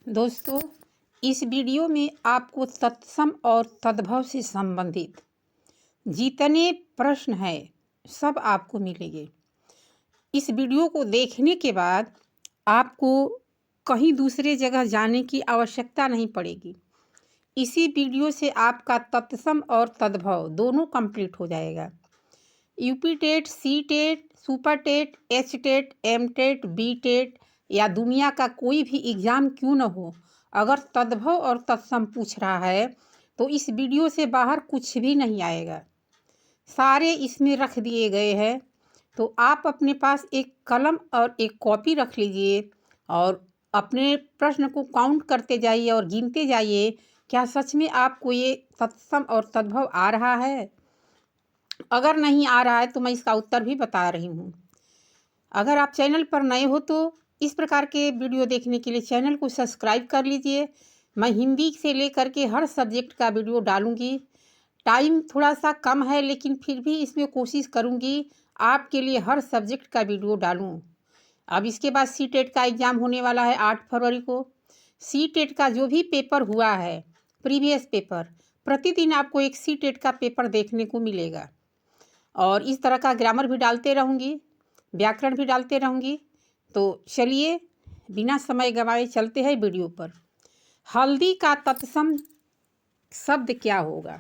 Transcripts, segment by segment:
दोस्तों, इस वीडियो में आपको तत्सम और तद्भव से संबंधित जितने प्रश्न हैं सब आपको मिलेंगे। इस वीडियो को देखने के बाद आपको कहीं दूसरे जगह जाने की आवश्यकता नहीं पड़ेगी। इसी वीडियो से आपका तत्सम और तद्भव दोनों कंप्लीट हो जाएगा। UP TET, C TET, super TET, H TET, M TET, B TET या दुनिया का कोई भी एग्ज़ाम क्यों न हो, अगर तद्भव और तत्सम पूछ रहा है तो इस वीडियो से बाहर कुछ भी नहीं आएगा। सारे इसमें रख दिए गए हैं। तो आप अपने पास एक कलम और एक कॉपी रख लीजिए और अपने प्रश्न को काउंट करते जाइए और गिनते जाइए, क्या सच में आपको ये तत्सम और तद्भव आ रहा है। अगर नहीं आ रहा है तो मैं इसका उत्तर भी बता रही हूँ। अगर आप चैनल पर नए हो तो इस प्रकार के वीडियो देखने के लिए चैनल को सब्सक्राइब कर लीजिए। मैं हिंदी से लेकर के हर सब्जेक्ट का वीडियो डालूँगी। टाइम थोड़ा सा कम है लेकिन फिर भी इसमें कोशिश करूँगी आपके लिए हर सब्जेक्ट का वीडियो डालूँ। अब इसके बाद सी टेट का एग्ज़ाम होने वाला है 8 फरवरी को। सी टेट का जो भी पेपर हुआ है, प्रीवियस पेपर, प्रतिदिन आपको एक सी टेट का पेपर देखने को मिलेगा। और इस तरह का ग्रामर भी डालते रहूँगी, व्याकरण भी डालते रहूँगी। तो चलिए बिना समय गंवाए चलते हैं वीडियो पर। हल्दी का तत्सम शब्द क्या होगा?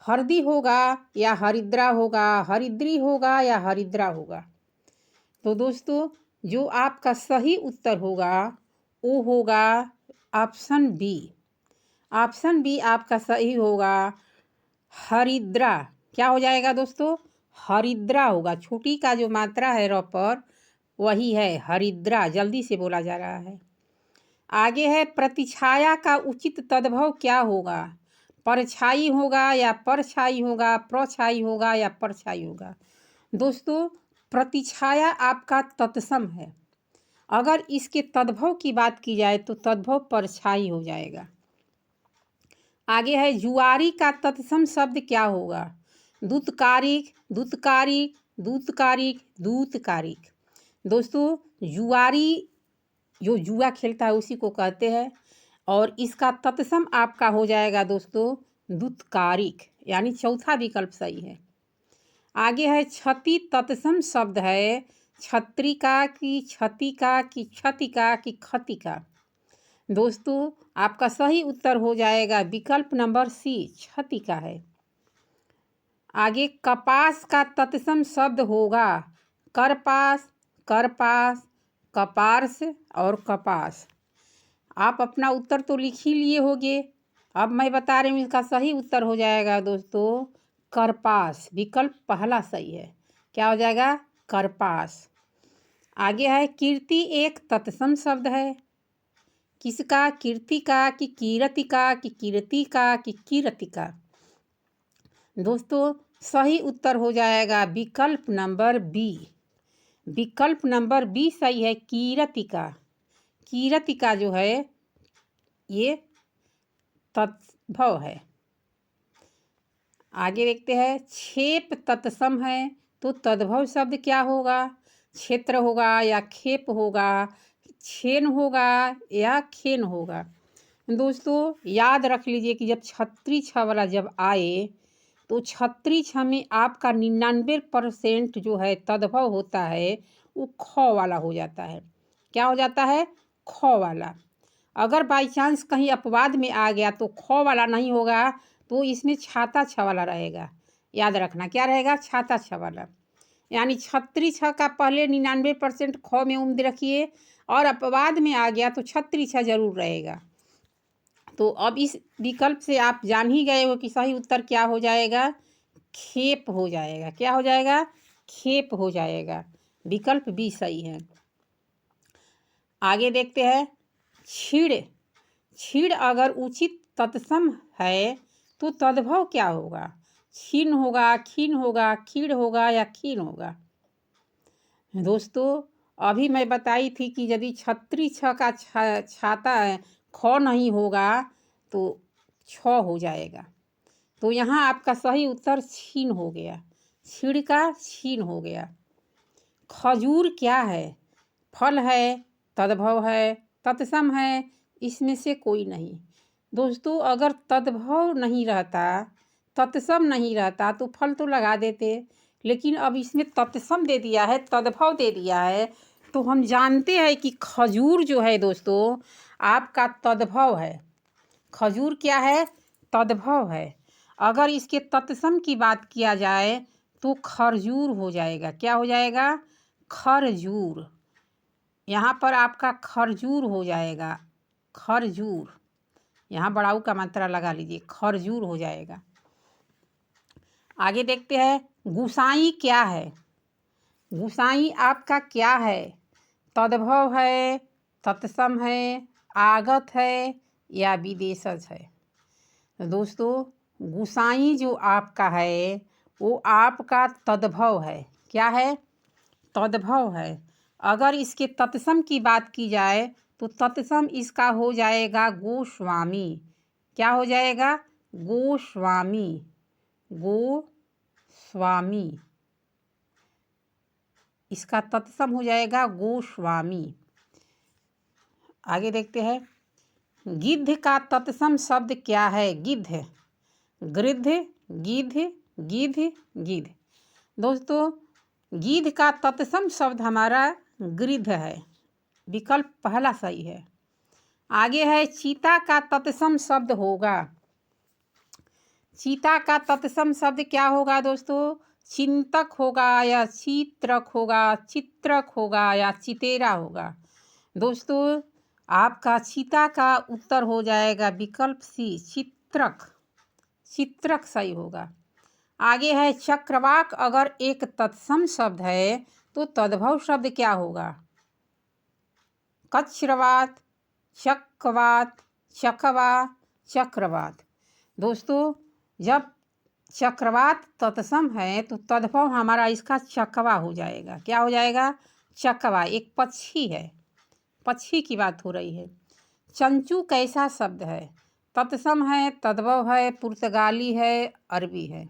हरदी होगा या हरिद्रा होगा, हरिद्री होगा या हरिद्रा होगा? तो दोस्तों, जो आपका सही उत्तर होगा वो होगा ऑप्शन बी। ऑप्शन बी आपका सही होगा, हरिद्रा। क्या हो जाएगा दोस्तों? हरिद्रा होगा। छोटी का जो मात्रा है र पर वही है हरिद्रा। जल्दी से बोला जा रहा है। आगे है, प्रतिछाया का उचित तद्भव क्या होगा? परछाई होगा या परछाई होगा, प्रछाई होगा या परछाई होगा? दोस्तों, प्रतिछाया आपका तत्सम है। अगर इसके तद्भव की बात की जाए तो तद्भव परछाई हो जाएगा। आगे है, जुआरी का तत्सम शब्द क्या होगा? दूतकारिक, दूतकारिक, दूतकारिक, दूतकारिक। दोस्तों, जुआरी जो जुआ खेलता है उसी को कहते हैं और इसका तत्सम आपका हो जाएगा दोस्तों दूतकारिक, यानी चौथा विकल्प सही है। आगे है, क्षति तत्सम शब्द है छत्रिका की, क्षतिका की, क्षतिका की, खतिका। दोस्तों, आपका सही उत्तर हो जाएगा विकल्प नंबर सी, क्षतिका है। आगे, कपास का तत्सम शब्द होगा करपास, करपास, कपार्स और कपास। आप अपना उत्तर तो लिख ही लिए होंगे। अब मैं बता रही हूँ, इसका सही उत्तर हो जाएगा दोस्तों करपास। विकल्प पहला सही है। क्या हो जाएगा? करपास। आगे है, कीर्ति एक तत्सम शब्द है। किसका? कीर्तिका की, कीरतिका की, कीर्तिका की, कीरतिका। दोस्तों, सही उत्तर हो जाएगा विकल्प नंबर बी। विकल्प नंबर बी सही है, कीरतिका। कीरतिका जो है ये तद्भव है। आगे देखते हैं, क्षेप तत्सम है तो तद्भव शब्द क्या होगा? क्षेत्र होगा या खेप होगा, छेन होगा या खेन होगा? दोस्तों, याद रख लीजिए कि जब छत्री छ वाला जब आए तो छत्री छ में आपका 99% जो है तद्भव होता है वो ख वाला हो जाता है। क्या हो जाता है? ख वाला। अगर बाई चांस कहीं अपवाद में आ गया तो ख वाला नहीं होगा, तो इसमें छाता छ वाला रहेगा। याद रखना, क्या रहेगा? छाता छ वाला। यानी छत्री छ का पहले 99% ख में उम्मीद रखिए और अपवाद में आ गया तो छत्री छ जरूर रहेगा। तो अब इस विकल्प से आप जान ही गए हो कि सही उत्तर क्या हो जाएगा? खेप हो जाएगा। क्या हो जाएगा? खेप हो जाएगा। विकल्प बी सही है। आगे देखते हैं, छीड़। छीड़ अगर उचित तत्सम है तो तद्भव क्या होगा? छीन होगा, खीन होगा, खीड़ होगा या खीन होगा? दोस्तों, अभी मैं बताई थी कि यदि छत्री छ का छाता ख नहीं होगा तो छ हो जाएगा। तो यहाँ आपका सही उत्तर छीन हो गया। छीड़ का छीन हो गया। खजूर क्या है? फल है, तद्भव है, तत्सम है, इसमें से कोई नहीं। दोस्तों अगर तद्भव नहीं रहता, तत्सम नहीं रहता तो फल तो लगा देते, लेकिन अब इसमें तत्सम दे दिया है, तद्भव दे दिया है, तो हम जानते हैं कि खजूर जो है दोस्तों आपका तद्भव है। खजूर क्या है? तद्भव है। अगर इसके तत्सम की बात किया जाए तो खरजूर हो जाएगा। क्या हो जाएगा? खरजूर। यहाँ पर आपका खरजूर हो जाएगा, खरजूर। यहाँ बड़ाऊ का मात्रा लगा लीजिए, खरजूर हो जाएगा। आगे देखते हैं, गुसाई क्या है? गुसाई आपका क्या है? तद्भव है, तत्सम है, आगत है या विदेशज है? तो दोस्तों गुसाई जो आपका है वो आपका तद्भव है। क्या है? तद्भव है। अगर इसके तत्सम की बात की जाए तो तत्सम इसका हो जाएगा गोस्वामी। क्या हो जाएगा? गोस्वामी। गोस्वामी, इसका तत्सम हो जाएगा गोस्वामी। आगे देखते हैं, गिद्ध का तत्सम शब्द क्या है? गिद्ध, गृद्ध, गिद्ध, गिद्ध, गिद्ध। दोस्तों गिद्ध का तत्सम शब्द हमारा गृद्ध है। विकल्प पहला सही है। आगे है, चीता का तत्सम शब्द होगा। चीता का तत्सम शब्द क्या होगा दोस्तों? चिंतक होगा या चित्रक होगा, चित्रक होगा या चितेरा होगा? दोस्तों आपका चीता का उत्तर हो जाएगा विकल्प सी, चित्रक। चित्रक सही होगा। आगे है, चक्रवाक अगर एक तत्सम शब्द है तो तद्भव शब्द क्या होगा? कच्छवात, चकवात, चकवा, चक्रवात। दोस्तों जब चक्रवात तत्सम है तो तद्भव हमारा इसका चकवा हो जाएगा। क्या हो जाएगा? चकवा। एक पक्षी है, पक्षी की बात हो रही है। चंचू कैसा शब्द है? तत्सम है, तद्भव है, पुर्तगाली है, अरबी है?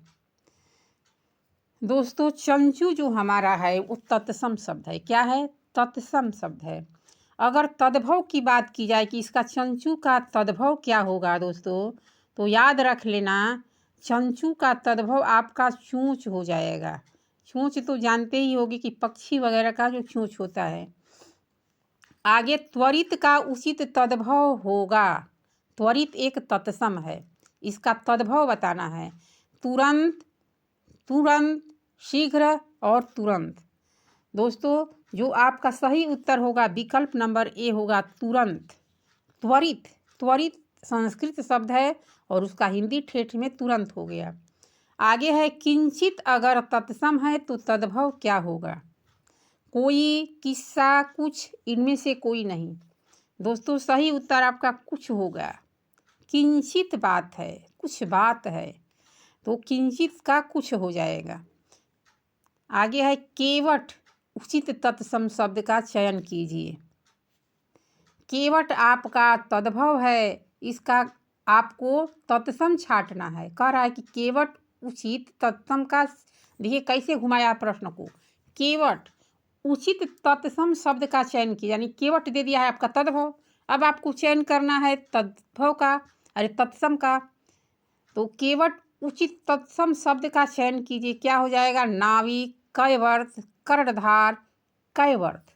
दोस्तों चंचू जो हमारा है वो तत्सम शब्द है। क्या है? तत्सम शब्द है। अगर तद्भव की बात की जाए कि इसका चंचू का तद्भव क्या होगा दोस्तों, तो याद रख लेना चंचू का तद्भव आपका चूंच हो जाएगा। चूंच तो जानते ही होगी कि पक्षी वगैरह का जो चूंच होता है। आगे त्वरित का उचित तद्भव होगा। त्वरित एक तत्सम है, इसका तद्भव बताना है। तुरंत, तुरंत, शीघ्र और तुरंत। दोस्तों जो आपका सही उत्तर होगा विकल्प नंबर ए होगा, तुरंत। त्वरित, त्वरित संस्कृत शब्द है और उसका हिंदी ठेठ में तुरंत हो गया। आगे है, किंचित अगर तत्सम है तो तद्भव क्या होगा? कोई, किस्सा, कुछ, इनमें से कोई नहीं। दोस्तों सही उत्तर आपका कुछ होगा। किंचित बात है, कुछ बात है, तो किंचित का कुछ हो जाएगा। आगे है, केवट उचित तत्सम शब्द का चयन कीजिए। केवट आपका तद्भव है, इसका आपको तत्सम छांटना है। कह रहा है कि केवट उचित तत्सम का, देखिए कैसे घुमाया प्रश्न को। केवट उचित तत्सम शब्द का चयन किया, यानी केवट दे दिया है आपका तद्भव, अब आपको चयन करना है तद्भव का, अरे तत्सम का। तो केवट उचित तत्सम शब्द का चयन कीजिए। क्या हो जाएगा? नाविक, कैवर्त, कर्णधार, कैवर्त।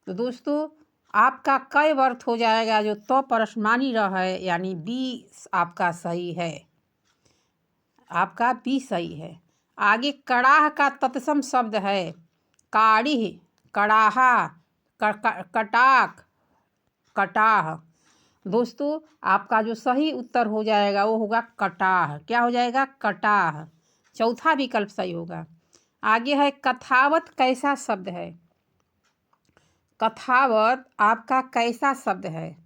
तो दोस्तों आपका कैवर्त हो जाएगा, जो तो परस्मानी रह है, यानी बी आपका सही है। आपका बी सही है। आगे कड़ाह का तत्सम शब्द है काढ़ी, कड़ाहा, कटाक, कटाह। दोस्तों आपका जो सही उत्तर हो जाएगा वो होगा कटाह। क्या हो जाएगा? कटाह। चौथा विकल्प सही होगा। आगे है, कथावत कैसा शब्द है? कथावत आपका कैसा शब्द है?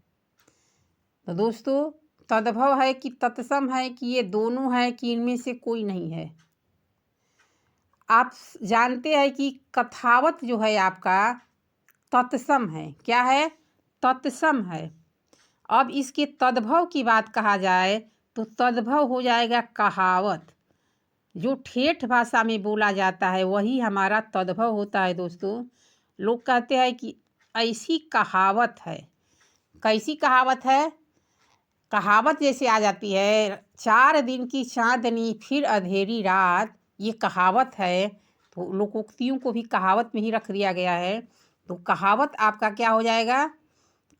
तो दोस्तों तद्भव है कि तत्सम है कि ये दोनों है कि इनमें से कोई नहीं है? आप जानते हैं कि कथावत जो है आपका तत्सम है। क्या है? तत्सम है। अब इसके तद्भव की बात कहा जाए तो तद्भव हो जाएगा कहावत। जो ठेठ भाषा में बोला जाता है वही हमारा तद्भव होता है। दोस्तों लोग कहते हैं कि ऐसी कहावत है, कैसी कहावत है? कहावत जैसे आ जाती है, 4 दिन की चांदनी फिर अंधेरी रात, ये कहावत है। तो लोकोक्तियों को भी कहावत में ही रख दिया गया है। तो कहावत आपका क्या हो जाएगा?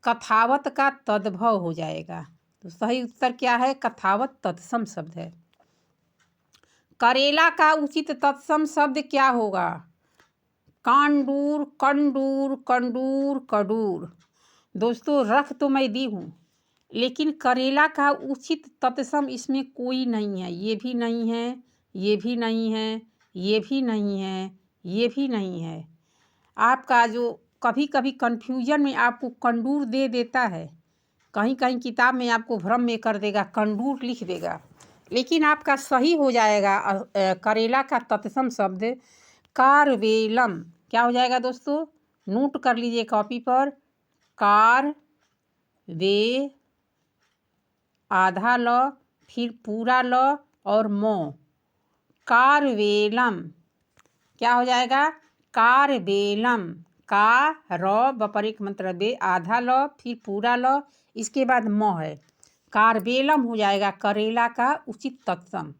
कथावत का तद्भव हो जाएगा। तो सही उत्तर क्या है? कथावत तत्सम शब्द है। करेला का उचित तत्सम शब्द क्या होगा? कांडूर, कंडूर, कंडूर, कडूर। दोस्तों रख तो मैं दी हूँ, लेकिन करेला का उचित तत्सम इसमें कोई नहीं है। ये भी नहीं है, ये भी नहीं है, ये भी नहीं है, ये भी नहीं है। आपका जो कभी कभी कन्फ्यूजन में आपको कंडूर दे देता है, कहीं कहीं किताब में आपको भ्रम में कर देगा, कंडूर लिख देगा, लेकिन आपका सही हो जाएगा करेला का तत्सम शब्द कारवेलम। क्या हो जाएगा दोस्तों? नोट कर लीजिए कॉपी पर। कार वे आधा ल, फिर पूरा ल और मो, कारवेलम। क्या हो जाएगा? कारवेलम। का र बपरिक मंत्र बे, आधा ल, फिर पूरा ल, इसके बाद म है, कारवेलम हो जाएगा करेला का उचित तत्सम।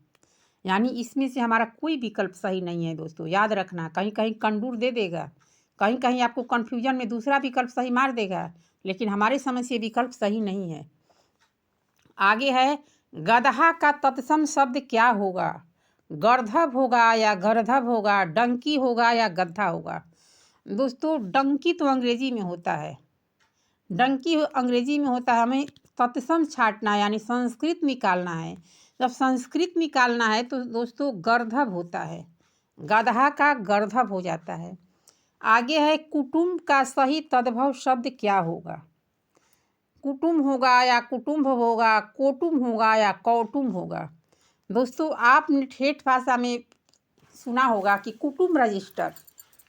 यानी इसमें से हमारा कोई विकल्प सही नहीं है दोस्तों, याद रखना। कहीं कहीं कंडूर दे देगा, कहीं कहीं आपको कन्फ्यूजन में दूसरा विकल्प सही मार देगा, लेकिन हमारे समझ से विकल्प सही नहीं है। आगे है, गदहा का तत्सम शब्द क्या होगा? गर्धव होगा या गर्धव होगा, डंकी होगा या गधा होगा? दोस्तों डंकी तो अंग्रेजी में होता है, डंकी अंग्रेजी में होता है। हमें तत्सम छांटना है, यानी संस्कृत निकालना है। जब संस्कृत निकालना है तो दोस्तों गर्धव होता है, गदहा का गर्धव हो जाता है। आगे है, कुटुंब का सही तद्भव शब्द क्या होगा? कुटुंब होगा या कुटुंब होगा, कोटुंब होगा या कौटुंब होगा? दोस्तों आपने ठेठ भाषा में सुना होगा कि कुटुंब रजिस्टर,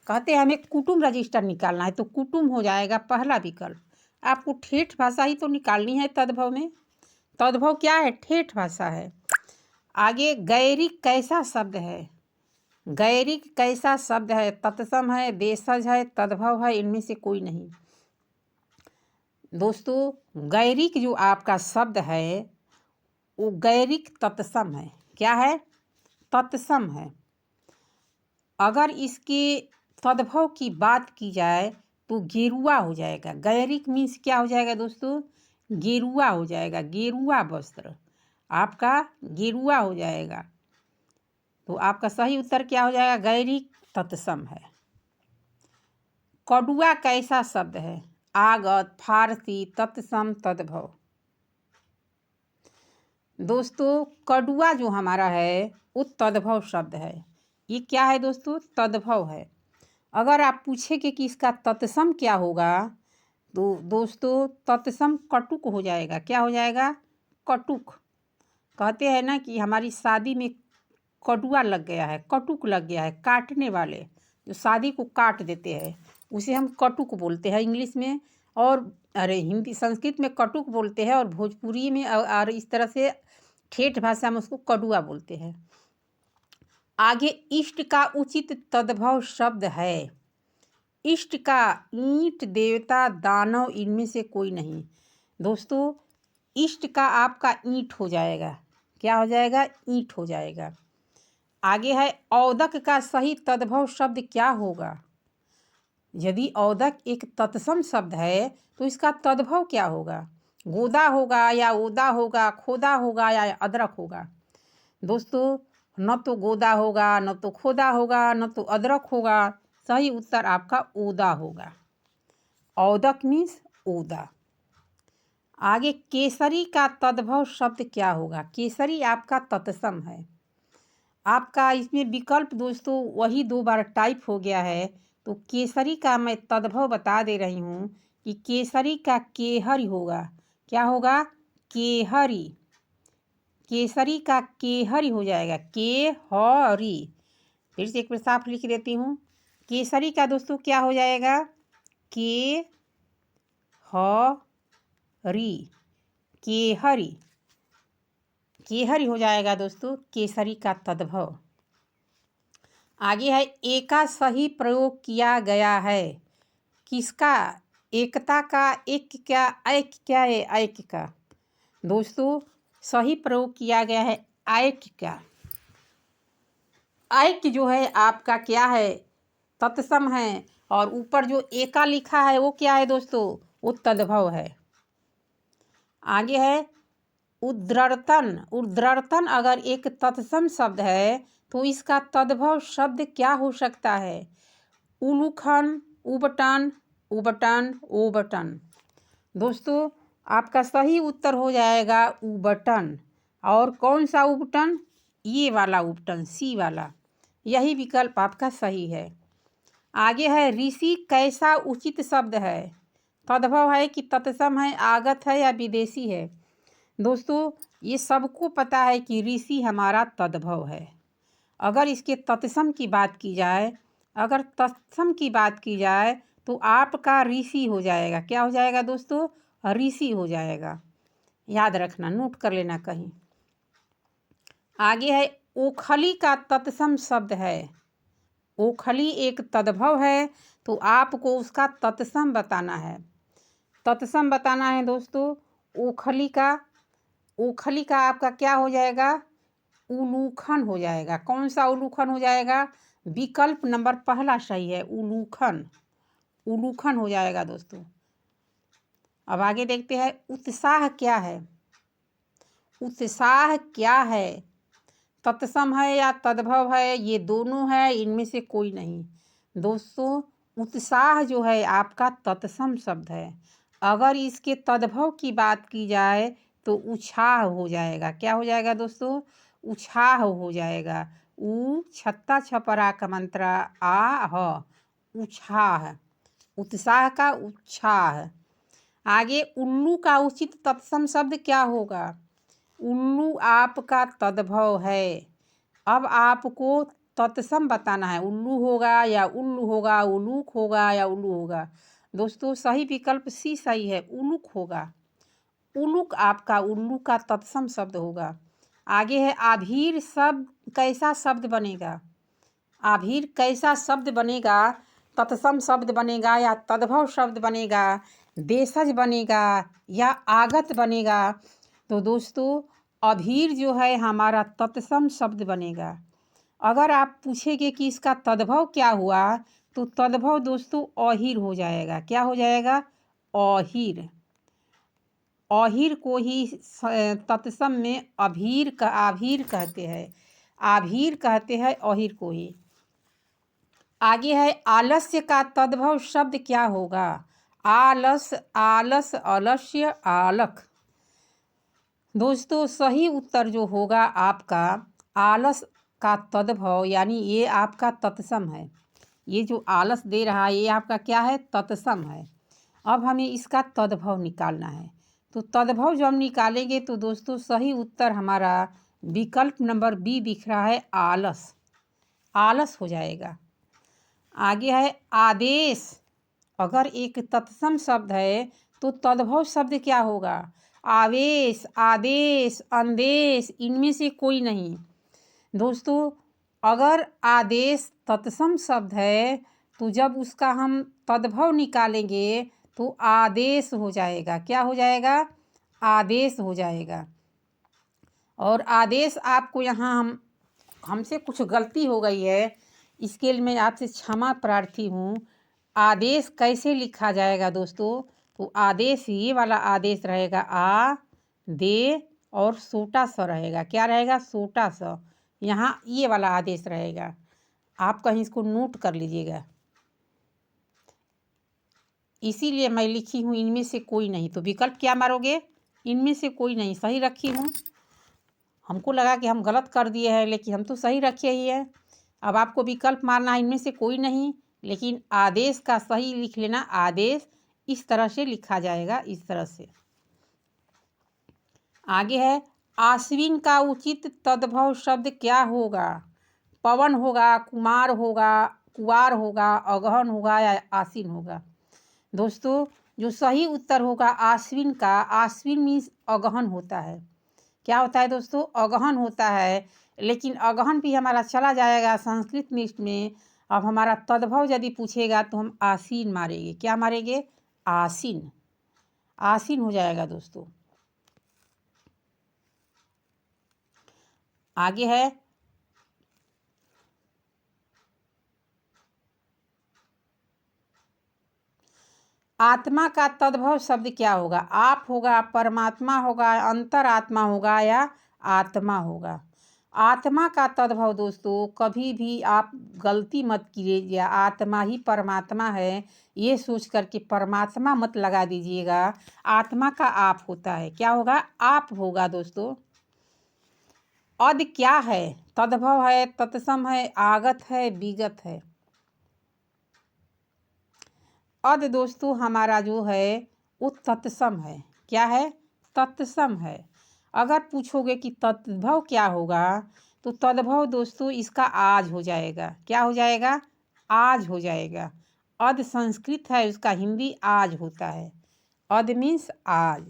कहते हैं हमें कुटुंब रजिस्टर निकालना है, तो कुटुंब हो जाएगा पहला विकल्प। आपको ठेठ भाषा ही तो निकालनी है तद्भव में। तद्भव क्या है? ठेठ भाषा है। आगे, गैरिक कैसा शब्द है? गैरिक कैसा शब्द है? तत्सम है, देशज है, तद्भव है, इनमें से कोई नहीं। दोस्तों गैरिक जो आपका शब्द है वो गैरिक तत्सम है। क्या है? तत्सम है। अगर इसके तद्भव की बात की जाए तो गेरुआ हो जाएगा। गैरिक मीन्स क्या हो जाएगा दोस्तों? गेरुआ हो जाएगा, गेरुआ वस्त्र, आपका गेरुआ हो जाएगा। तो आपका सही उत्तर क्या हो जाएगा? गैरिक तत्सम है। कड़ुआ कैसा शब्द है? आगत, फारसी, तत्सम, तद्भव। दोस्तों कड़ुआ जो हमारा है वो तद्भव शब्द है। ये क्या है दोस्तों? तद्भव है। अगर आप पूछेंगे कि इसका तत्सम क्या होगा, तो दोस्तों तत्सम कटुक हो जाएगा। क्या हो जाएगा? कटुक। कहते हैं ना कि हमारी शादी में कटुआ लग गया है, कटुक लग गया है, काटने वाले जो शादी को काट देते हैं उसे हम कटुक बोलते हैं इंग्लिश में, और हिंदी संस्कृत में कटुक बोलते हैं, और भोजपुरी में और इस तरह से ठेठ भाषा में उसको कड़ुआ बोलते हैं। आगे, इष्ट का उचित तद्भव शब्द है। इष्ट का ईंट, देवता, दानव, इनमें से कोई नहीं। दोस्तों इष्ट का आपका ईंट हो जाएगा। क्या हो जाएगा? ईंट हो जाएगा। आगे है, औदक का सही तद्भव शब्द क्या होगा? यदि औदक एक तत्सम शब्द है तो इसका तद्भव क्या होगा? गोदा होगा या ओदा होगा, खोदा होगा या अदरक होगा? दोस्तों न तो गोदा होगा, न तो खोदा होगा, न तो अदरक होगा। सही उत्तर आपका ओदा होगा। औदक मीन्स ओदा। आगे, केसरी का तद्भव शब्द क्या होगा? केसरी आपका तत्सम है। आपका इसमें विकल्प दोस्तों वही 2 बार टाइप हो गया है, तो केसरी का मैं तद्भव बता दे रही हूँ कि केसरी का केहरी होगा। क्या होगा? केहरी। केसरी का केहरी हो जाएगा, केहरी। फिर से एक बार साफ लिख देती हूँ। केसरी का दोस्तों क्या हो जाएगा? केहरी, केहरी, केहरी हो जाएगा दोस्तों केसरी का तद्भव। आगे है, ए का सही प्रयोग किया गया है। किसका एकता का एक क्या, ऐक क्या है, ऐक का। दोस्तों सही प्रयोग किया गया है ऐक का। ऐक जो है आपका क्या है, तत्सम है, और ऊपर जो एका लिखा है वो क्या है दोस्तों, वो तद्भव है। आगे है उद्रर्तन। उद्रर्तन अगर एक तत्सम शब्द है तो इसका तद्भव शब्द क्या हो सकता है, उलूखन, उबटन, उबटन, ओबटन। दोस्तों आपका सही उत्तर हो जाएगा उबटन। और कौन सा उबटन, ये वाला उबटन, सी वाला, यही विकल्प आपका सही है। आगे है ऋषि कैसा उचित शब्द है, तद्भव है कि तत्सम है, आगत है या विदेशी है। दोस्तों ये सबको पता है कि ऋषि हमारा तद्भव है। अगर इसके तत्सम की बात की जाए, अगर तत्सम की बात की जाए तो आपका ऋषि हो जाएगा। क्या हो जाएगा दोस्तों, ऋषि हो जाएगा। याद रखना, नोट कर लेना कहीं। आगे है ओखली का तत्सम शब्द है। ओखली एक तद्भव है तो आपको उसका तत्सम बताना है। तत्सम बताना है दोस्तों ओखली का। ओखली का आपका क्या हो जाएगा, उलूखन हो जाएगा। कौन सा उलूखन हो जाएगा, विकल्प नंबर पहला सही है, उलूखन। उलूखन हो जाएगा दोस्तों। अब आगे देखते हैं उत्साह क्या है। उत्साह क्या है, तत्सम है या तद्भव है, ये दोनों है, इनमें से कोई नहीं। दोस्तों उत्साह जो है आपका तत्सम शब्द है। अगर इसके तद्भव की बात की जाए तो उछाह हो जाएगा। क्या हो जाएगा दोस्तों, उछाह हो जाएगा। उ छत्ता छपरा कमंत्रा आ ह, उछाह, उत्साह का उत्साह। आगे उल्लू का उचित तत्सम शब्द क्या होगा, उल्लू आपका तद्भव है। अब आपको तत्सम बताना है, उल्लू होगा या उल्लू होगा, उलूक होगा या उल्लू होगा। दोस्तों सही विकल्प सी सही है, उलूक होगा। उलूक आपका उल्लू का तत्सम शब्द होगा। आगे है आभीर शब्द कैसा शब्द बनेगा। आभीर कैसा शब्द बनेगा, तत्सम शब्द बनेगा या तद्भव शब्द बनेगा, देशज बनेगा या आगत बनेगा। तो दोस्तों अभीर जो है हमारा तत्सम शब्द बनेगा। अगर आप पूछेंगे कि इसका तद्भव क्या हुआ तो तद्भव दोस्तों अहीर हो जाएगा। क्या हो जाएगा, अहीर। अहीर को ही तत्सम में आभीर कहते हैं। आभीर कहते हैं अहीर को ही। आगे है आलस्य का तद्भव शब्द क्या होगा, आलस, आलस, आलस्य, आलख। दोस्तों सही उत्तर जो होगा आपका आलस का तद्भव, यानी ये आपका तत्सम है। ये जो आलस दे रहा है ये आपका क्या है, तत्सम है। अब हमें इसका तद्भव निकालना है। तो तद्भव जब हम निकालेंगे तो दोस्तों सही उत्तर हमारा विकल्प नंबर बी दिख रहा है, आलस। आलस हो जाएगा। आगे है आदेश। अगर एक तत्सम शब्द है तो तद्भव शब्द क्या होगा, आवेश, आदेश, अंदेश, इनमें से कोई नहीं। दोस्तों अगर आदेश तत्सम शब्द है तो जब उसका हम तद्भव निकालेंगे तो आदेश हो जाएगा। क्या हो जाएगा, आदेश हो जाएगा। और आदेश आपको यहाँ हमसे कुछ गलती हो गई है, इसके लिए मैं आपसे क्षमा प्रार्थी हूँ। आदेश कैसे लिखा जाएगा दोस्तों, तो आदेश ये वाला आदेश रहेगा, आ दे और छोटा सा रहेगा। क्या रहेगा, छोटा सा। यहाँ ये वाला आदेश रहेगा। आप कहीं इसको नोट कर लीजिएगा। इसीलिए मैं लिखी हूँ इनमें से कोई नहीं। तो विकल्प क्या मारोगे, इनमें से कोई नहीं, सही रखी हूँ। हमको लगा कि हम गलत कर दिए हैं लेकिन हम तो सही रखे ही है। अब आपको विकल्प मारना है इनमें से कोई नहीं, लेकिन आदेश का सही लिख लेना। आदेश इस तरह से लिखा जाएगा, इस तरह से। आगे है आश्विन का उचित तद्भव शब्द क्या होगा, पवन होगा, कुमार होगा, कुवार होगा, अगहन होगा या आश्विन होगा। दोस्तों जो सही उत्तर होगा आश्विन का, आश्विन मीन्स अगहन होता है। क्या होता है दोस्तों, अगहन होता है। लेकिन अगहन भी हमारा चला जाएगा संस्कृत लिस्ट में। अब हमारा तद्भव यदि पूछेगा तो हम आसीन मारेंगे। क्या मारेंगे, आसीन, आसीन हो जाएगा दोस्तों। आगे है आत्मा का तद्भव शब्द क्या होगा? आप होगा, परमात्मा होगा, अंतरात्मा होगा या आत्मा होगा। आत्मा का तद्भव दोस्तों कभी भी आप गलती मत कीजिए, आत्मा ही परमात्मा है ये सोच करके परमात्मा मत लगा दीजिएगा। आत्मा का आप होता है, क्या होगा? आप होगा दोस्तों। अद क्या है? तद्भव है, तत्सम है, आगत है, विगत है। अद दोस्तों हमारा जो है वो तत्सम है। क्या है? तत्सम है। अगर पूछोगे कि तद्भव क्या होगा तो तद्भव दोस्तों इसका आज हो जाएगा। क्या हो जाएगा? आज हो जाएगा। अद संस्कृत है, उसका हिंदी आज होता है। अद मीन्स आज,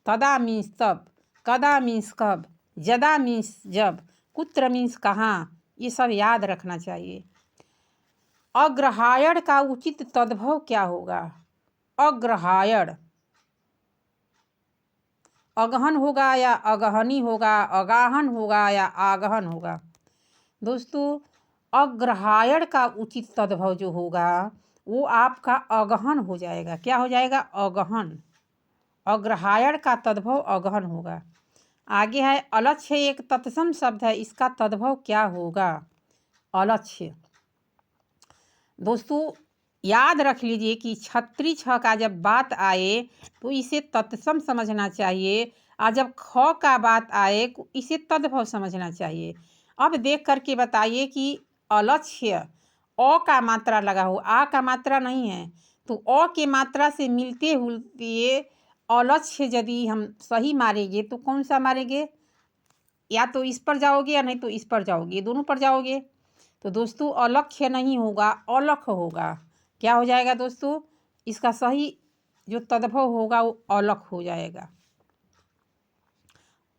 तदा मीन्स तब, कदा मीन्स कब, जदा मीन्स जब, कुत्र मीन्स कहाँ। ये सब याद रखना चाहिए। अग्रहायण का उचित तद्भव क्या होगा? अग्रहायण, अगहन होगा या अगहनी होगा, अगाहन होगा या आगहन होगा। दोस्तों अग्रहायण का उचित तद्भव जो होगा वो आपका अगहन हो जाएगा। क्या हो जाएगा? अगहन। अग्रहायण का तद्भव अगहन होगा। आगे है अलक्ष्य, एक तत्सम शब्द है, इसका तद्भव क्या होगा? अलक्ष्य। दोस्तों याद रख लीजिए कि छत्री छ का जब बात आए तो इसे तत्सम समझना चाहिए, और जब ख का बात आए तो इसे तद्भव समझना चाहिए। अब देख करके बताइए कि अलक्ष्य अ का मात्रा लगा हो, आ का मात्रा नहीं है, तो अ के मात्रा से मिलते हुए अलक्ष्य यदि हम सही मारेंगे तो कौन सा मारेंगे? या तो इस पर जाओगे या नहीं तो इस पर जाओगे, दोनों पर जाओगे। तो दोस्तों अलक्ष्य नहीं होगा, अलख होगा। क्या हो जाएगा दोस्तों? इसका सही जो तद्भव होगा वो अलख हो जाएगा।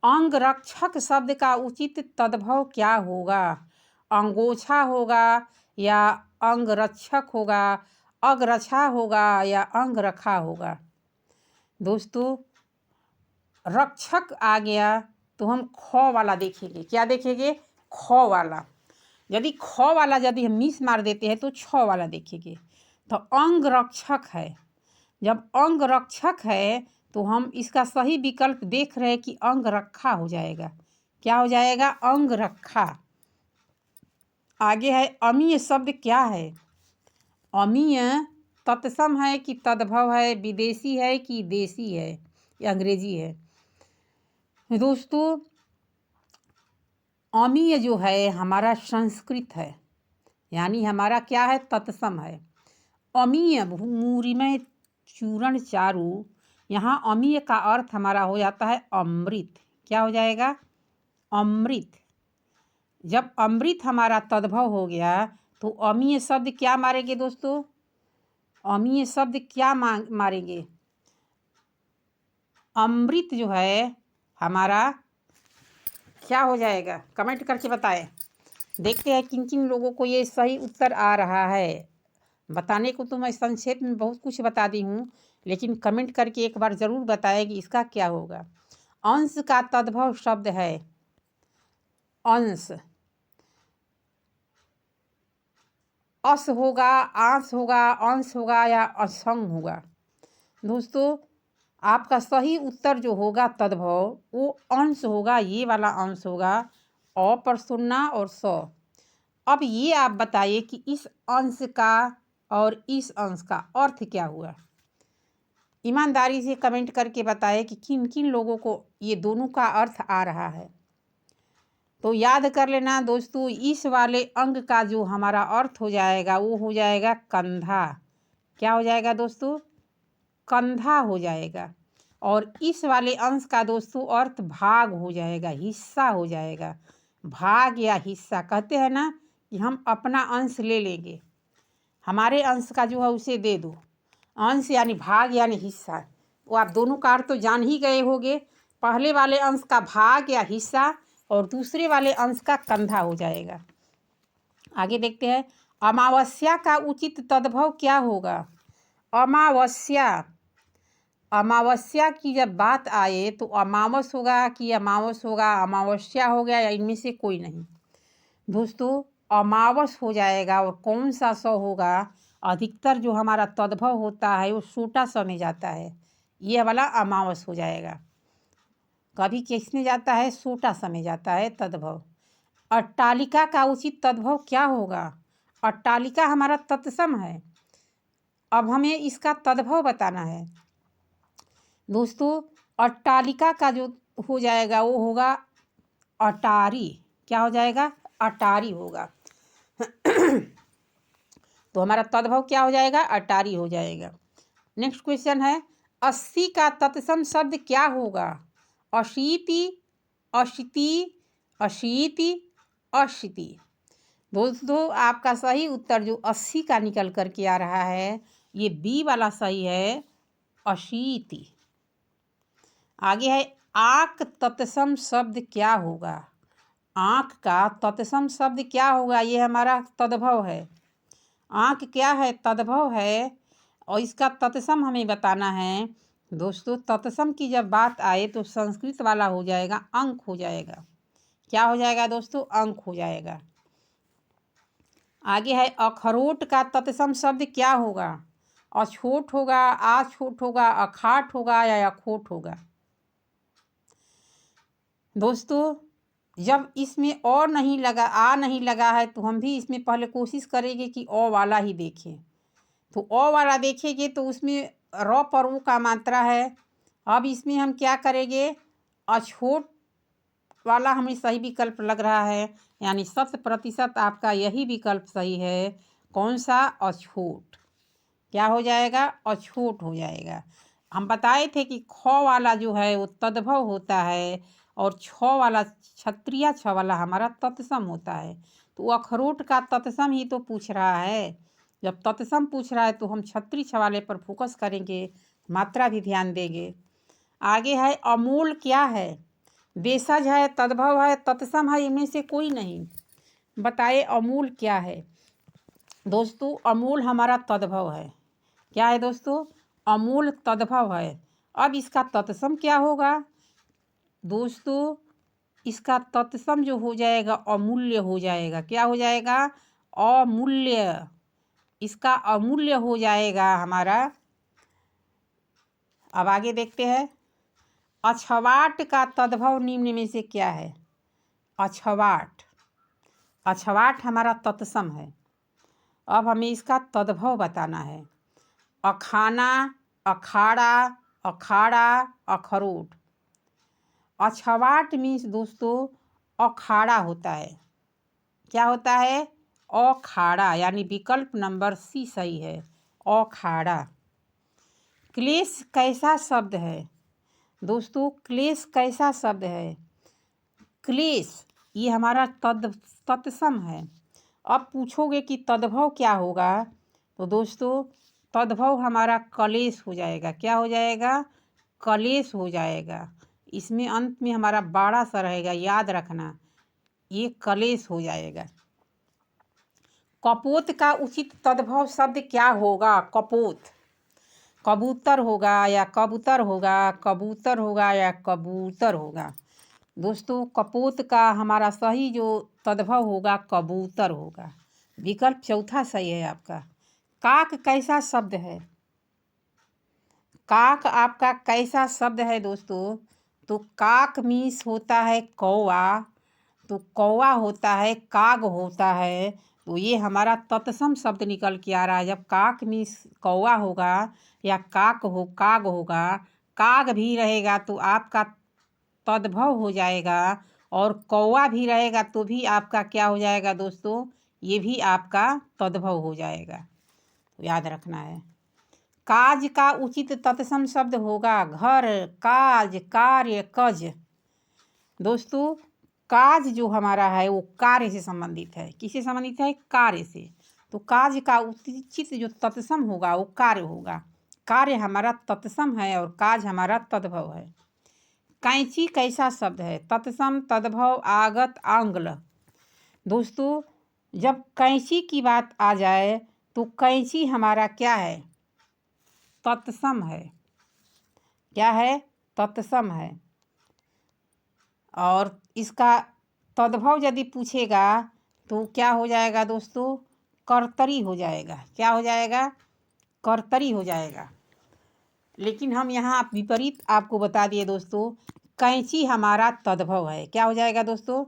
अंगरक्षक शब्द का उचित तद्भव क्या होगा? अंगोछा होगा या अंगरक्षक होगा, अग्रछा होगा या अंगरखा होगा। दोस्तों रक्षक आ गया तो हम ख वाला देखेंगे। क्या देखेंगे? ख वाला। यदि ख वाला यदि हम मिस मार देते हैं तो छ वाला देखेंगे। तो अंग रक्षक है। जब अंग रक्षक है तो हम इसका सही विकल्प देख रहे हैं कि अंग रखा हो जाएगा। क्या हो जाएगा? अंग रखा। आगे है अमीय शब्द क्या है? अमीय तत्सम है कि तद्भव है, विदेशी है कि देशी है या अंग्रेजी है। दोस्तों अमीय जो है हमारा संस्कृत है, यानी हमारा क्या है? तत्सम है। अमीय मूरी में चूर्ण चारू, यहाँ अमीय का अर्थ हमारा हो जाता है अमृत। क्या हो जाएगा? अमृत। जब अमृत हमारा तद्भव हो गया तो अमीय शब्द क्या मारेंगे दोस्तों? अमीय शब्द क्या मारेंगे? अमृत जो है हमारा क्या हो जाएगा? कमेंट करके बताएं। देखते हैं किन किन लोगों को ये सही उत्तर आ रहा है। बताने को तो मैं संक्षेप में बहुत कुछ बता दी हूँ, लेकिन कमेंट करके एक बार ज़रूर बताएं कि इसका क्या होगा। अंश का तद्भव शब्द है अंश। अस होगा, आंस होगा, अंश होगा या असंग होगा। दोस्तों आपका सही उत्तर जो होगा तद्भव वो अंश होगा, ये वाला अंश होगा। अ पर सुनना और स। अब ये आप बताइए कि इस अंश का और इस अंश का अर्थ क्या हुआ? ईमानदारी से कमेंट करके बताएं कि किन किन लोगों को ये दोनों का अर्थ आ रहा है। तो याद कर लेना दोस्तों, इस वाले अंग का जो हमारा अर्थ हो जाएगा वो हो जाएगा कंधा। क्या हो जाएगा दोस्तों? कंधा हो जाएगा। और इस वाले अंश का दोस्तों अर्थ भाग हो जाएगा, हिस्सा हो जाएगा। भाग या हिस्सा कहते हैं ना कि हम अपना अंश ले लेंगे, हमारे अंश का जो है उसे दे दो। अंश यानी भाग यानी हिस्सा। वो आप दोनों का अर्थ तो जान ही गए होंगे। पहले वाले अंश का भाग या हिस्सा और दूसरे वाले अंश का कंधा हो जाएगा। आगे देखते हैं अमावस्या का उचित तद्भव क्या होगा? अमावस्या अमावस्या की जब बात आए तो अमावस होगा कि अमावस होगा, अमावस्या हो गया, या इनमें से कोई नहीं। दोस्तों अमावस हो जाएगा। और कौन सा स होगा? अधिकतर जो हमारा तद्भव होता है वो छोटा स में जाता है, ये वाला अमावस हो जाएगा। कभी किस में जाता है? छोटा स में जाता है तद्भव। अट्टालिका का उचित तद्भव क्या होगा? अट्टालिका हमारा तत्सम है। अब हमें इसका तद्भव बताना है। दोस्तों अट्टालिका का जो हो जाएगा वो होगा अटारी। क्या हो जाएगा? अटारी होगा। तो हमारा तद्भव क्या हो जाएगा? अटारी हो जाएगा। नेक्स्ट क्वेश्चन है 80 का तत्सम शब्द क्या होगा? अशीति, अशिति, अशीति, अशिति। दोस्तों आपका सही उत्तर जो 80 का निकल कर के आ रहा है ये बी वाला सही है, अशीति। आगे है आक तत्सम शब्द क्या होगा? आँख का तत्सम शब्द क्या होगा? ये हमारा तद्भव है। आँख क्या है? तद्भव है। और इसका तत्सम हमें बताना है। दोस्तों तत्सम की जब बात आए तो संस्कृत वाला हो जाएगा, अंक हो जाएगा। क्या हो जाएगा दोस्तों? अंक हो जाएगा। आगे है अखरोट का तत्सम शब्द क्या होगा? अछोट होगा, आछोट होगा, अखाट होगा, या अखोट होगा। दोस्तों जब इसमें और नहीं लगा, आ नहीं लगा है तो हम भी इसमें पहले कोशिश करेंगे कि ओ वाला ही देखें। तो ओ वाला देखेंगे तो उसमें र पर ऊ का मात्रा है। अब इसमें हम क्या करेंगे? अछोट वाला हमें सही विकल्प लग रहा है, यानी 100% आपका यही विकल्प सही है। कौन सा? अछूट। क्या हो जाएगा? अछूट हो जाएगा। हम बताए थे कि ख वाला जो है वो तद्भव होता है और छ वाला क्षत्रिय छ वाला हमारा तत्सम होता है। तो अखरोट का तत्सम ही तो पूछ रहा है। जब तत्सम पूछ रहा है तो हम क्षत्रिय छ वाले पर फोकस करेंगे, मात्रा भी ध्यान देंगे। आगे है अमूल क्या है? बेसज है, तद्भव है, तत्सम है, इनमें से कोई नहीं। बताइए अमूल क्या है? दोस्तों अमूल हमारा तद्भव है। क्या है दोस्तों? अमूल तद्भव है। अब इसका तत्सम क्या होगा? दोस्तों इसका तत्सम जो हो जाएगा अमूल्य हो जाएगा। क्या हो जाएगा? अमूल्य। इसका अमूल्य हो जाएगा हमारा। अब आगे देखते हैं अछवाट का तद्भव निम्न में से क्या है? अछवाट। अछवाट हमारा तत्सम है। अब हमें इसका तद्भव बताना है। अखाना, अखाड़ा, अखाड़ा, अखरोट। अछवाट मीन्स दोस्तों अखाड़ा होता है। क्या होता है? अखाड़ा, यानी विकल्प नंबर सी सही है, अखाड़ा। क्लेश कैसा शब्द है? दोस्तों क्लेश कैसा शब्द है? क्लेश ये हमारा तत्सम है। अब पूछोगे कि तद्भव क्या होगा? तो दोस्तों तद्भव हमारा कलेश हो जाएगा। क्या हो जाएगा? कलेश हो जाएगा। इसमें अंत में हमारा बाड़ा सा रहेगा, याद रखना, ये कलेश हो जाएगा। कपोत का उचित तद्भव शब्द क्या होगा? कपोत। कबूतर होगा या कबूतर होगा, कबूतर होगा या कबूतर होगा। दोस्तों कपोत का हमारा सही जो तद्भव होगा कबूतर होगा। विकल्प चौथा सही है आपका। काक कैसा शब्द है? काक आपका कैसा शब्द है दोस्तों? तो काक मीन्स होता है कौवा। तो कौवा होता है, काग होता है। तो ये हमारा तत्सम शब्द निकल के आ रहा है। जब काक मीन्स कौवा होगा या काग होगा, काग भी रहेगा तो आपका तद्भव हो जाएगा। और कौवा भी रहेगा तो भी आपका क्या हो जाएगा दोस्तों? ये भी आपका तद्भव हो जाएगा। तो याद रखना है। काज का उचित तत्सम शब्द होगा घर, काज, कार्य, कज। दोस्तों काज जो हमारा है वो कार्य से संबंधित है। किससे संबंधित है? कार्य से। तो काज का उचित जो तत्सम होगा वो कार्य होगा। कार्य हमारा तत्सम है और काज हमारा तद्भव है। कैंची कैसा शब्द है? तत्सम, तद्भव, आगत, आंग्ल। दोस्तों जब कैंची की बात आ जाए तो कैंची हमारा क्या है? तत्सम है। क्या है, तत्सम है। और इसका तद्भव यदि पूछेगा तो क्या हो जाएगा दोस्तों, कर्तरी हो जाएगा। क्या हो जाएगा, कर्तरी हो जाएगा। लेकिन हम यहाँ विपरीत आपको बता दिए दोस्तों, कैंची हमारा तद्भव है। क्या हो जाएगा दोस्तों,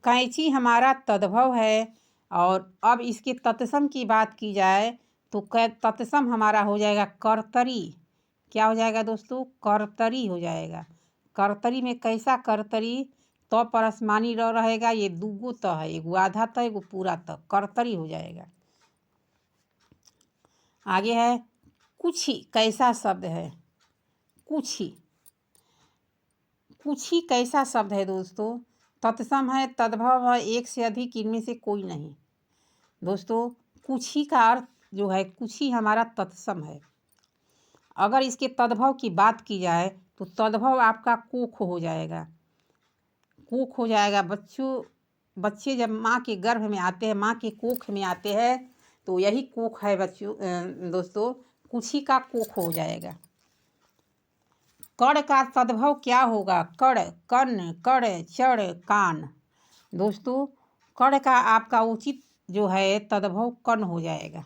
कैंची हमारा तद्भव है। और अब इसके तत्सम की बात की जाए तो तत्सम हमारा हो जाएगा कर्तरी। क्या हो जाएगा दोस्तों, कर्तरी हो जाएगा। कर्तरी में कैसा कर्तरी, तो परस्मानी र रहेगा, ये दूगो त है, एगो आधा त एगो पूरा त, कर्तरी हो जाएगा। आगे है कुछ ही, कैसा शब्द है, कुछ ही। कुछ ही कैसा शब्द है दोस्तों, तत्सम है, तद्भव है, एक से अधिक, इनमें से कोई नहीं। दोस्तों कुछ ही का अर्थ जो है, कुछ ही हमारा तत्सम है। अगर इसके तद्भव की बात की जाए तो तद्भव आपका कोख हो जाएगा। कोख हो जाएगा। बच्चे जब माँ के गर्भ में आते हैं, माँ के कोख में आते हैं, तो यही कोख है बच्चों। दोस्तों कुछ ही का कोख हो जाएगा। कड़ का तद्भव क्या होगा, कड़, कर्ण, कड़, चढ़, कान। दोस्तों कड़ का आपका उचित जो है तद्भव कर्ण हो जाएगा।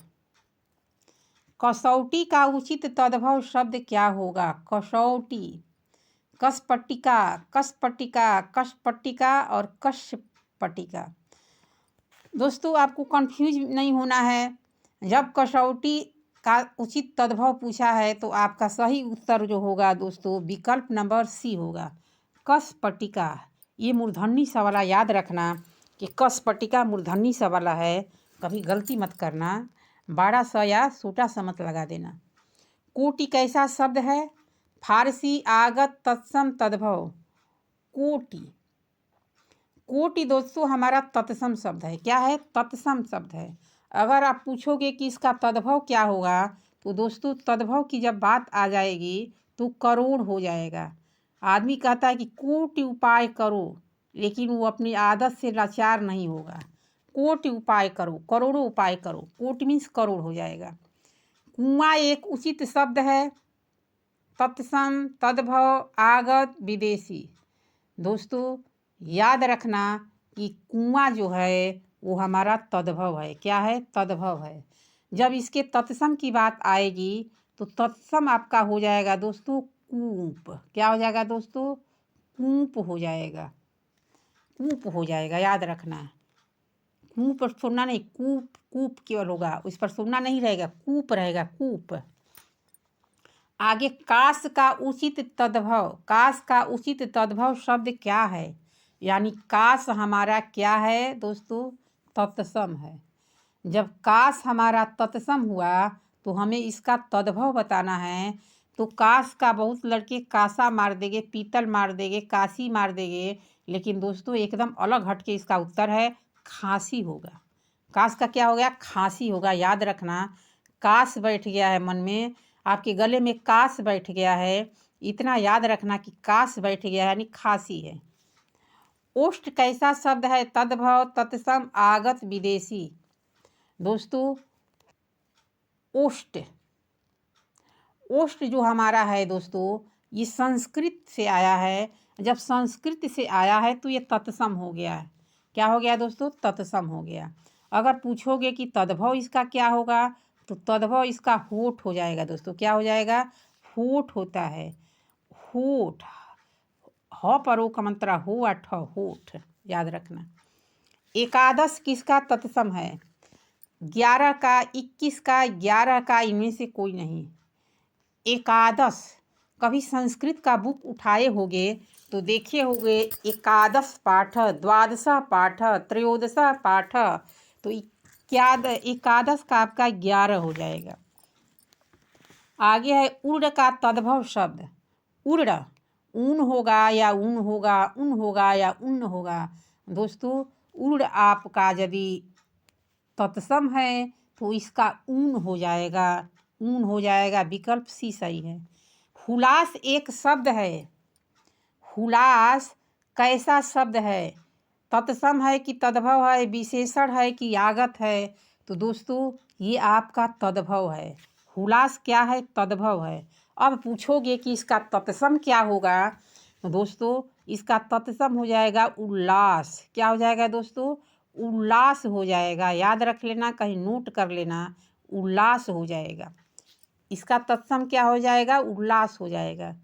कसौटी का उचित तद्भव शब्द क्या होगा, कसौटी। कसपट्टिका, कसपट्टिका, कसपट्टिका और कशपट्टिका। दोस्तों आपको कंफ्यूज नहीं होना है। जब कसौटी का उचित तद्भव पूछा है तो आपका सही उत्तर जो होगा दोस्तों, विकल्प नंबर सी होगा, कसपट्टिका। ये मूर्धन्य सा वाला याद रखना कि कसपट्टिका मूर्धन्य सा वाला है, कभी गलती मत करना। बड़ा सा या छोटा सा मत लगा देना। कोटि कैसा शब्द है, फारसी आगत तत्सम तद्भव, कोटि। कोटि दोस्तों हमारा तत्सम शब्द है। क्या है, तत्सम शब्द है। अगर आप पूछोगे कि इसका तद्भव क्या होगा, तो दोस्तों तद्भव की जब बात आ जाएगी तो करोड़ हो जाएगा। आदमी कहता है कि कोटि उपाय करो, लेकिन वो अपनी आदत से लाचार नहीं होगा। कोटि उपाय करो, करोड़ों उपाय करो, कोटि मीन्स करोड़ हो जाएगा। कुआं एक उचित शब्द है, तत्सम, तद्भव, आगत, विदेशी। दोस्तों याद रखना कि कुआं जो है वो हमारा तद्भव है। क्या है, तद्भव है। जब इसके तत्सम की बात आएगी तो तत्सम आपका हो जाएगा दोस्तों कूप। क्या हो जाएगा दोस्तों, कूप हो जाएगा। कूप हो जाएगा, याद रखना। कूप पर सुनना नहीं, कूप, कूप केवल होगा, उस पर सुनना नहीं रहेगा, कूप रहेगा, कूप। आगे काश का उचित तद्भव, काश का उचित तद्भव शब्द क्या है, यानी काश हमारा क्या है दोस्तों, तत्सम है। जब काश हमारा तत्सम हुआ तो हमें इसका तद्भव बताना है। तो काश का बहुत लड़के कासा मार देंगे, पीतल मार देंगे, काशी मार देंगे, लेकिन दोस्तों एकदम अलग हटके इसका उत्तर है, खांसी होगा। काश का क्या हो गया, खांसी होगा। याद रखना, काश बैठ गया है मन में, आपके गले में काश बैठ गया है, इतना याद रखना कि काश बैठ गया है यानी खांसी है। ओष्ठ कैसा शब्द है, तद्भव, तत्सम, आगत, विदेशी। दोस्तों ओष्ठ, ओष्ठ जो हमारा है दोस्तों, ये संस्कृत से आया है। जब संस्कृत से आया है तो ये तत्सम हो गया है। क्या हो गया दोस्तों, तत्सम हो गया। अगर पूछोगे कि तद्भव इसका क्या होगा, तो तद्भव इसका होठ हो जाएगा दोस्तों। क्या हो जाएगा, होठ होता है, होठ। ह पर ओ का मंत्रा हो, अठ, होठ, याद रखना। एकादश किसका तत्सम है, 11 का, 21 का, 11 का, इनमें से कोई नहीं। एकादश, कभी संस्कृत का बुक उठाए होगे तो देखे होगे एकादश पाठ, द्वादश पाठ, त्रयोदश पाठ, तो एकादश का आपका 11 हो जाएगा। आगे है उर्ड का तद्भव शब्द, उर्ड, ऊन होगा या ऊन होगा, उन होगा या उन होगा। दोस्तों उर्ड आपका यदि तत्सम है तो इसका ऊन हो जाएगा, ऊन हो जाएगा, विकल्प सी सही है। हुलास एक शब्द है, हुलास कैसा शब्द है, तत्सम है कि तद्भव है, विशेषण है कि आगत है। तो दोस्तों ये आपका तद्भव है। हुलास क्या है, तद्भव है। अब पूछोगे कि इसका तत्सम क्या होगा, तो दोस्तों इसका तत्सम हो जाएगा उल्लास। क्या हो जाएगा दोस्तों? उल्लास हो जाएगा। याद रख लेना, कहीं नोट कर लेना, उल्लास हो जाएगा। इसका तत्सम क्या हो जाएगा? उल्लास हो जाएगा।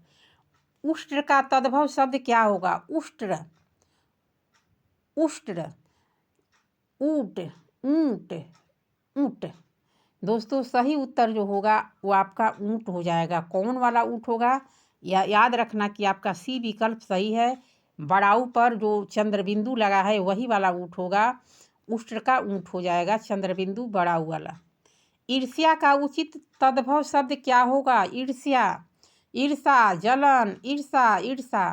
उष्ट्र का तद्भव शब्द क्या होगा? उष्ट्र, उष्ट्र, ऊट, ऊंट, ऊंट। दोस्तों सही उत्तर जो होगा वो आपका ऊंट हो जाएगा। कौन वाला ऊंट होगा? या याद रखना कि आपका सी विकल्प सही है। बड़ाऊ पर जो चंद्रबिंदु लगा है वही वाला ऊंट होगा। उष्ट्र का ऊंट हो जाएगा, चंद्रबिंदु बड़ाऊ वाला। ईर्ष्या का उचित तद्भव शब्द क्या होगा? ईर्ष्या, ईर्षा, जलन, ईर्षा, ईर्षा।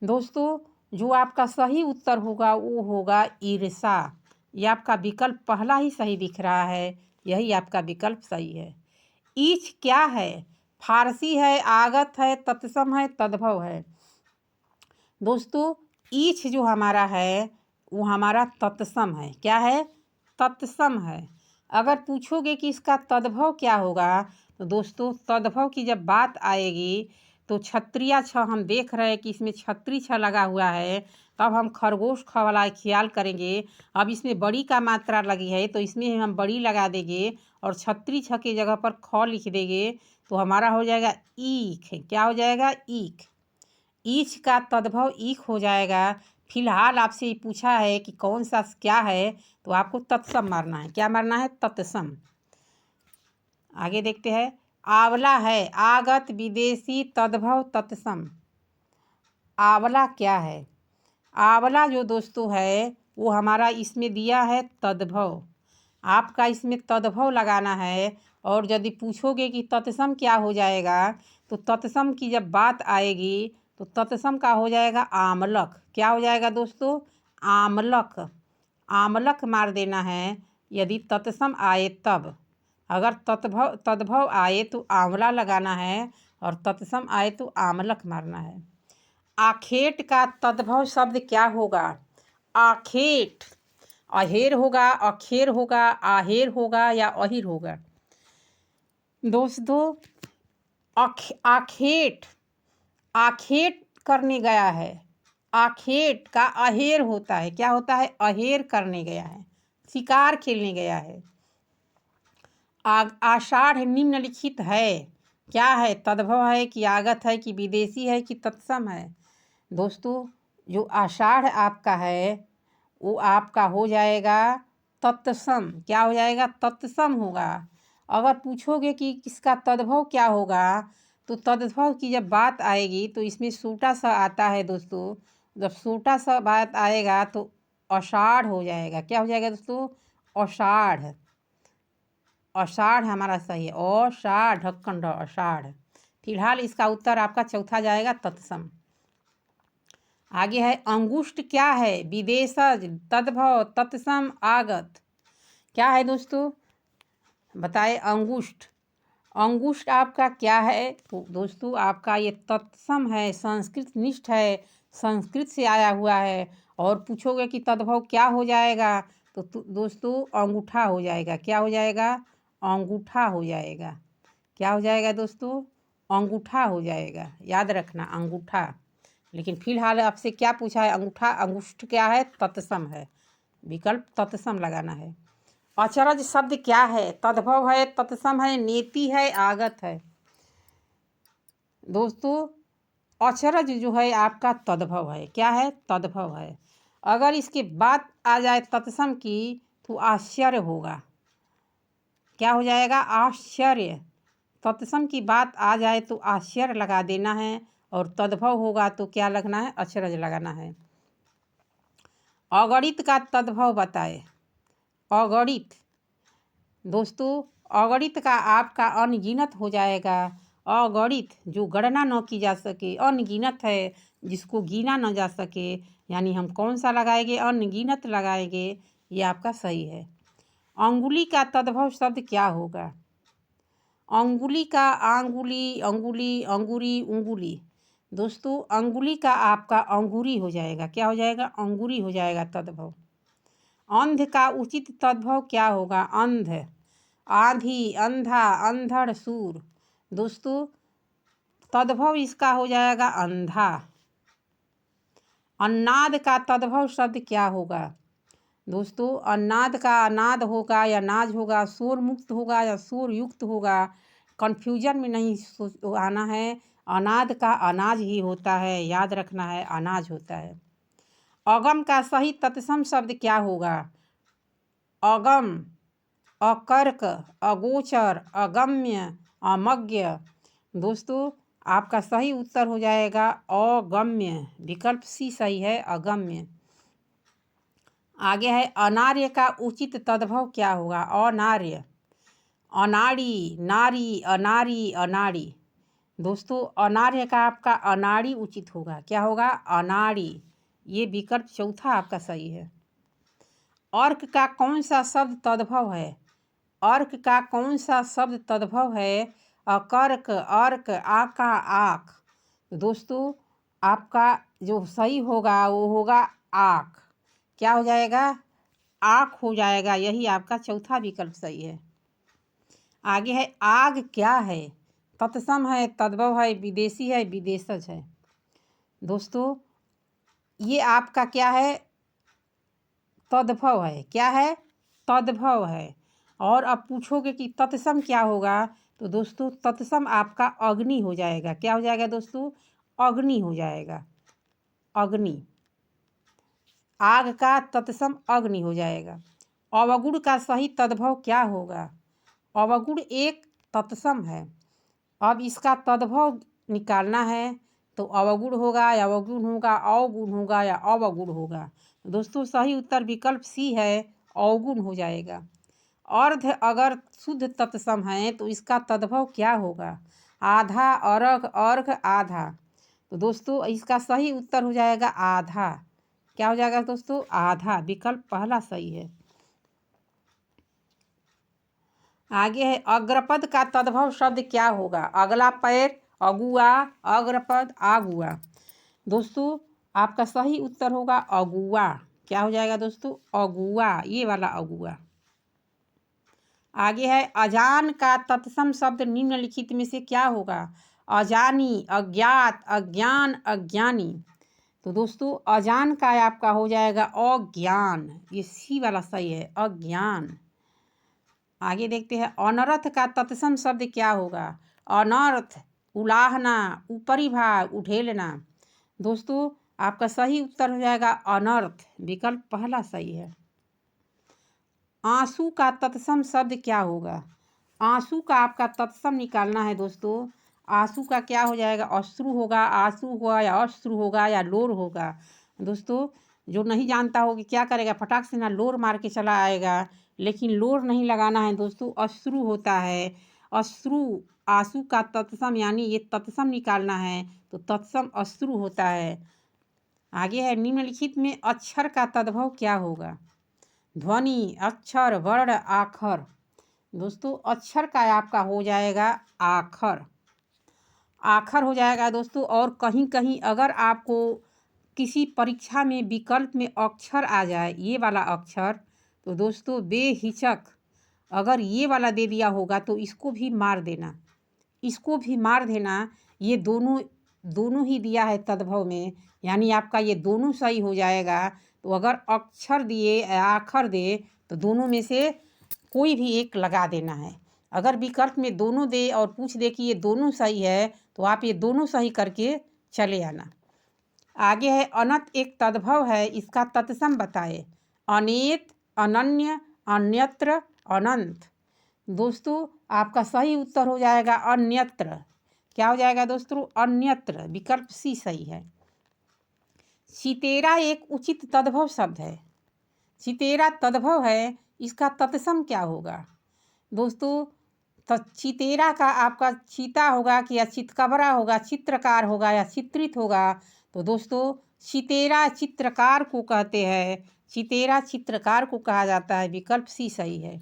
दोस्तों जो आपका सही उत्तर होगा वो होगा ईर्षा। ये आपका विकल्प पहला ही सही दिख रहा है, यही आपका विकल्प सही है। ईच क्या है? फारसी है, आगत है, तत्सम है, तद्भव है। दोस्तों ईच जो हमारा है वो हमारा तत्सम है। क्या है? तत्सम है। अगर पूछोगे कि इसका तद्भव क्या होगा, तो दोस्तों तद्भव की जब बात आएगी तो छत्रिया छ हम देख रहे हैं कि इसमें छत्री छ लगा हुआ है, तब हम खरगोश ख वाला ख्याल करेंगे। अब इसमें बड़ी का मात्रा लगी है तो इसमें हम बड़ी लगा देंगे और छत्री छ की जगह पर ख लिख देंगे, तो हमारा हो जाएगा ईख। क्या हो जाएगा? ईख। ईच का तद्भव ईख हो जाएगा। फिलहाल आपसे ये पूछा है कि कौन सा क्या है, तो आपको तत्सम मारना है। क्या मारना है? तत्सम। आगे देखते हैं। आंवला है, आगत, विदेशी, तद्भव, तत्सम। आंवला क्या है? आंवला जो दोस्तों है वो हमारा इसमें दिया है तद्भव। आपका इसमें तद्भव लगाना है। और यदि पूछोगे कि तत्सम क्या हो जाएगा, तो तत्सम की जब बात आएगी तो तत्सम का हो जाएगा आमलक। क्या हो जाएगा दोस्तों? आमलक। आमलक मार देना है यदि तत्सम आए तब। अगर तद्भव आए तो आंवला लगाना है और तत्सम आए तो आमलक मारना है। आखेट का तद्भव शब्द क्या होगा? आखेट। अहेर होगा, अखेर होगा, आहेर होगा या अहिर होगा? दोस्तों आखेट, आखेट करने गया है। आखेट का अहेर होता है। क्या होता है? अहेर करने गया है, शिकार खेलने गया है। आषाढ़ निम्नलिखित है। क्या है? तद्भव है कि आगत है कि विदेशी है कि तत्सम है? दोस्तों जो आषाढ़ आपका है वो आपका हो जाएगा तत्सम। क्या हो जाएगा? तत्सम होगा। अगर पूछोगे कि किसका तद्भव क्या होगा, तो तद्भव की जब बात आएगी तो इसमें सूटा सा आता है दोस्तों। जब सूटा सा बात आएगा तो आषाढ़ हो जाएगा। क्या हो जाएगा दोस्तों? आषाढ़। आषाढ़ हमारा सही है। आषाढ़, ढक्कन ढ, आषाढ़। फिलहाल इसका उत्तर आपका चौथा जाएगा तत्सम। आगे है अंगुष्ठ क्या है? विदेशज, तद्भव, तत्सम, आगत। क्या है दोस्तों? बताए। अंगुष्ठ। अंगुष्ठ आपका क्या है? तो दोस्तों आपका ये तत्सम है, संस्कृत निष्ठ है, संस्कृत से आया हुआ है। और पूछोगे कि तद्भव क्या हो जाएगा, तो दोस्तों अंगूठा हो जाएगा। क्या हो जाएगा? अंगूठा हो जाएगा। क्या हो जाएगा दोस्तों? अंगूठा हो जाएगा। याद रखना अंगूठा। लेकिन फिलहाल आपसे क्या पूछा है? अंगूठा। अंगुष्ठ क्या है? तत्सम है। विकल्प तत्सम लगाना है। अचरज शब्द क्या है? तद्भव है, तत्सम है, नेति है, आगत है? दोस्तों अचरज जो है आपका तद्भव है। क्या है? तद्भव है। अगर इसके बाद आ जाए तत्सम की तो आश्चर्य होगा। क्या हो जाएगा? आश्चर्य। तत्सम की बात आ जाए तो आश्चर्य लगा देना है और तद्भव होगा तो क्या लगना है? अचरज लगाना है। अगणित का तद्भव बताए। अगणित। दोस्तों अगणित का आपका अनगिनत हो जाएगा। अगणित जो गणना न की जा सके, अनगिनत है जिसको गिना न जा सके, यानी हम कौन सा लगाएंगे? अनगिनत लगाएंगे। ये आपका सही है। अंगुली का तद्भव शब्द क्या होगा? अंगुली का आंगुली, अंगुली, अंगूरी, उंगुली। दोस्तों अंगुली का आपका अंगूरी हो जाएगा। क्या हो जाएगा? अंगूरी हो जाएगा तद्भव। अंध का उचित तद्भव क्या होगा? अंध, आंधी, अंधा, अंधड़, सूर। दोस्तों तद्भव इसका हो जाएगा अंधा। अन्नाद का तद्भव शब्द क्या होगा दोस्तों? अन्नाद का अनाद होगा या नाज होगा, शोर मुक्त होगा या शोर युक्त होगा। कन्फ्यूजन में नहीं आना है। अनाद का अनाज ही होता है, याद रखना है, अनाज होता है। अगम का सही तत्सम शब्द क्या होगा? अगम, अकर्क, अगोचर, अगम्य, अमज्ञ। दोस्तों आपका सही उत्तर हो जाएगा अगम्य। विकल्प सी सही है, अगम्य। आगे है अनार्य का उचित तद्भव क्या होगा? अनार्य, अनाड़ी, नारी, अनारी, अनाड़ी। दोस्तों अनार्य का आपका अनाड़ी उचित होगा। क्या होगा? अनाड़ी। ये विकल्प चौथा आपका सही है। अर्क का कौन सा शब्द तद्भव है? अर्क का कौन सा शब्द तद्भव है? अकर्क, अर्क, आका, आख। दोस्तों आपका जो सही होगा वो होगा आख। क्या हो जाएगा? आख हो जाएगा। यही आपका चौथा विकल्प सही है। आगे है आग क्या है? तत्सम है, तद्भव है, विदेशी है, विदेशज है। दोस्तों ये आपका क्या है? तद्भव है। क्या है? तद्भव है। और अब पूछोगे कि तत्सम क्या होगा, तो दोस्तों तत्सम आपका अग्नि हो जाएगा। क्या हो जाएगा दोस्तों? अग्नि हो जाएगा। अग्नि। आग का तत्सम अग्नि हो जाएगा। अवगुण का सही तद्भव क्या होगा? अवगुण एक तत्सम है। अब इसका तद्भव निकालना है तो अवगुण होगा या अवगुण होगा, अवगुण होगा या अवगुण होगा। दोस्तों सही उत्तर विकल्प सी है, अवगुण हो जाएगा। अर्ध अगर शुद्ध तत्सम है तो इसका तद्भव क्या होगा? आधा, अर्घ, अर्घ, आधा। तो दोस्तों इसका सही उत्तर हो जाएगा आधा। क्या हो जाएगा दोस्तों? आधा। विकल्प पहला सही है। आगे है अग्रपद का तद्भव शब्द क्या होगा? अगला पैर, अगुआ, अग्रपद, आगुआ। दोस्तों आपका सही उत्तर होगा अगुआ। क्या हो जाएगा दोस्तों? अगुआ। ये वाला अगुआ। आगे है अजान का तत्सम शब्द निम्नलिखित में से क्या होगा? अजानी, अज्ञात, अज्ञान, अज्ञानी। तो दोस्तों अजान का आपका हो जाएगा अज्ञान। ये सी वाला सही है, अज्ञान। आगे देखते हैं अनर्थ का तत्सम शब्द क्या होगा? अनर्थ, उलाहना, ऊपरी भाग, उठेलना। दोस्तों आपका सही उत्तर हो जाएगा अनर्थ। विकल्प पहला सही है। आंसू का तत्सम शब्द क्या होगा? आंसू का आपका तत्सम निकालना है दोस्तों। आंसू का क्या हो जाएगा? अश्रु होगा, आंसू होगा या अश्रु होगा या लोर होगा। दोस्तों जो नहीं जानता हो कि क्या करेगा, फटाक से ना लोर मार के चला आएगा, लेकिन लोर नहीं लगाना है दोस्तों, अश्रु होता है। अश्रु आंसू का तत्सम, यानी ये तत्सम निकालना है तो तत्सम अश्रु होता है। आगे है निम्नलिखित में अक्षर का तद्भव क्या होगा? ध्वनि, अक्षर, वर्ण, आखर। दोस्तों अक्षर का आपका हो जाएगा आखर। आखर हो जाएगा दोस्तों। और कहीं कहीं अगर आपको किसी परीक्षा में विकल्प में अक्षर आ जाए, ये वाला अक्षर, तो दोस्तों बेहिचक अगर ये वाला दे दिया होगा तो इसको भी मार देना, इसको भी मार देना। ये दोनों ही दिया है तद्भव में, यानी आपका ये दोनों सही हो जाएगा। तो अगर अक्षर दिए या आखर दे तो दोनों में से कोई भी एक लगा देना है। अगर विकल्प में दोनों दे और पूछ दे कि ये दोनों सही है तो आप ये दोनों सही करके चले आना। आगे है अनंत एक तद्भव है, इसका तत्सम बताए। अनेत, अनन्य, अन्यत्र, अनंत। दोस्तों आपका सही उत्तर हो जाएगा अन्यत्र। क्या हो जाएगा दोस्तों? अन्यत्र। विकल्प सी सही है। चितेरा एक उचित तद्भव शब्द है। चितेरा तद्भव है, इसका तत्सम क्या होगा? दोस्तों चितेरा का आपका चीता होगा कि या चितकबरा होगा, चित्रकार होगा या चित्रित होगा। तो दोस्तों चितेरा चित्रकार को कहते हैं, चितेरा चित्रकार को कहा जाता है। विकल्प सी सही है।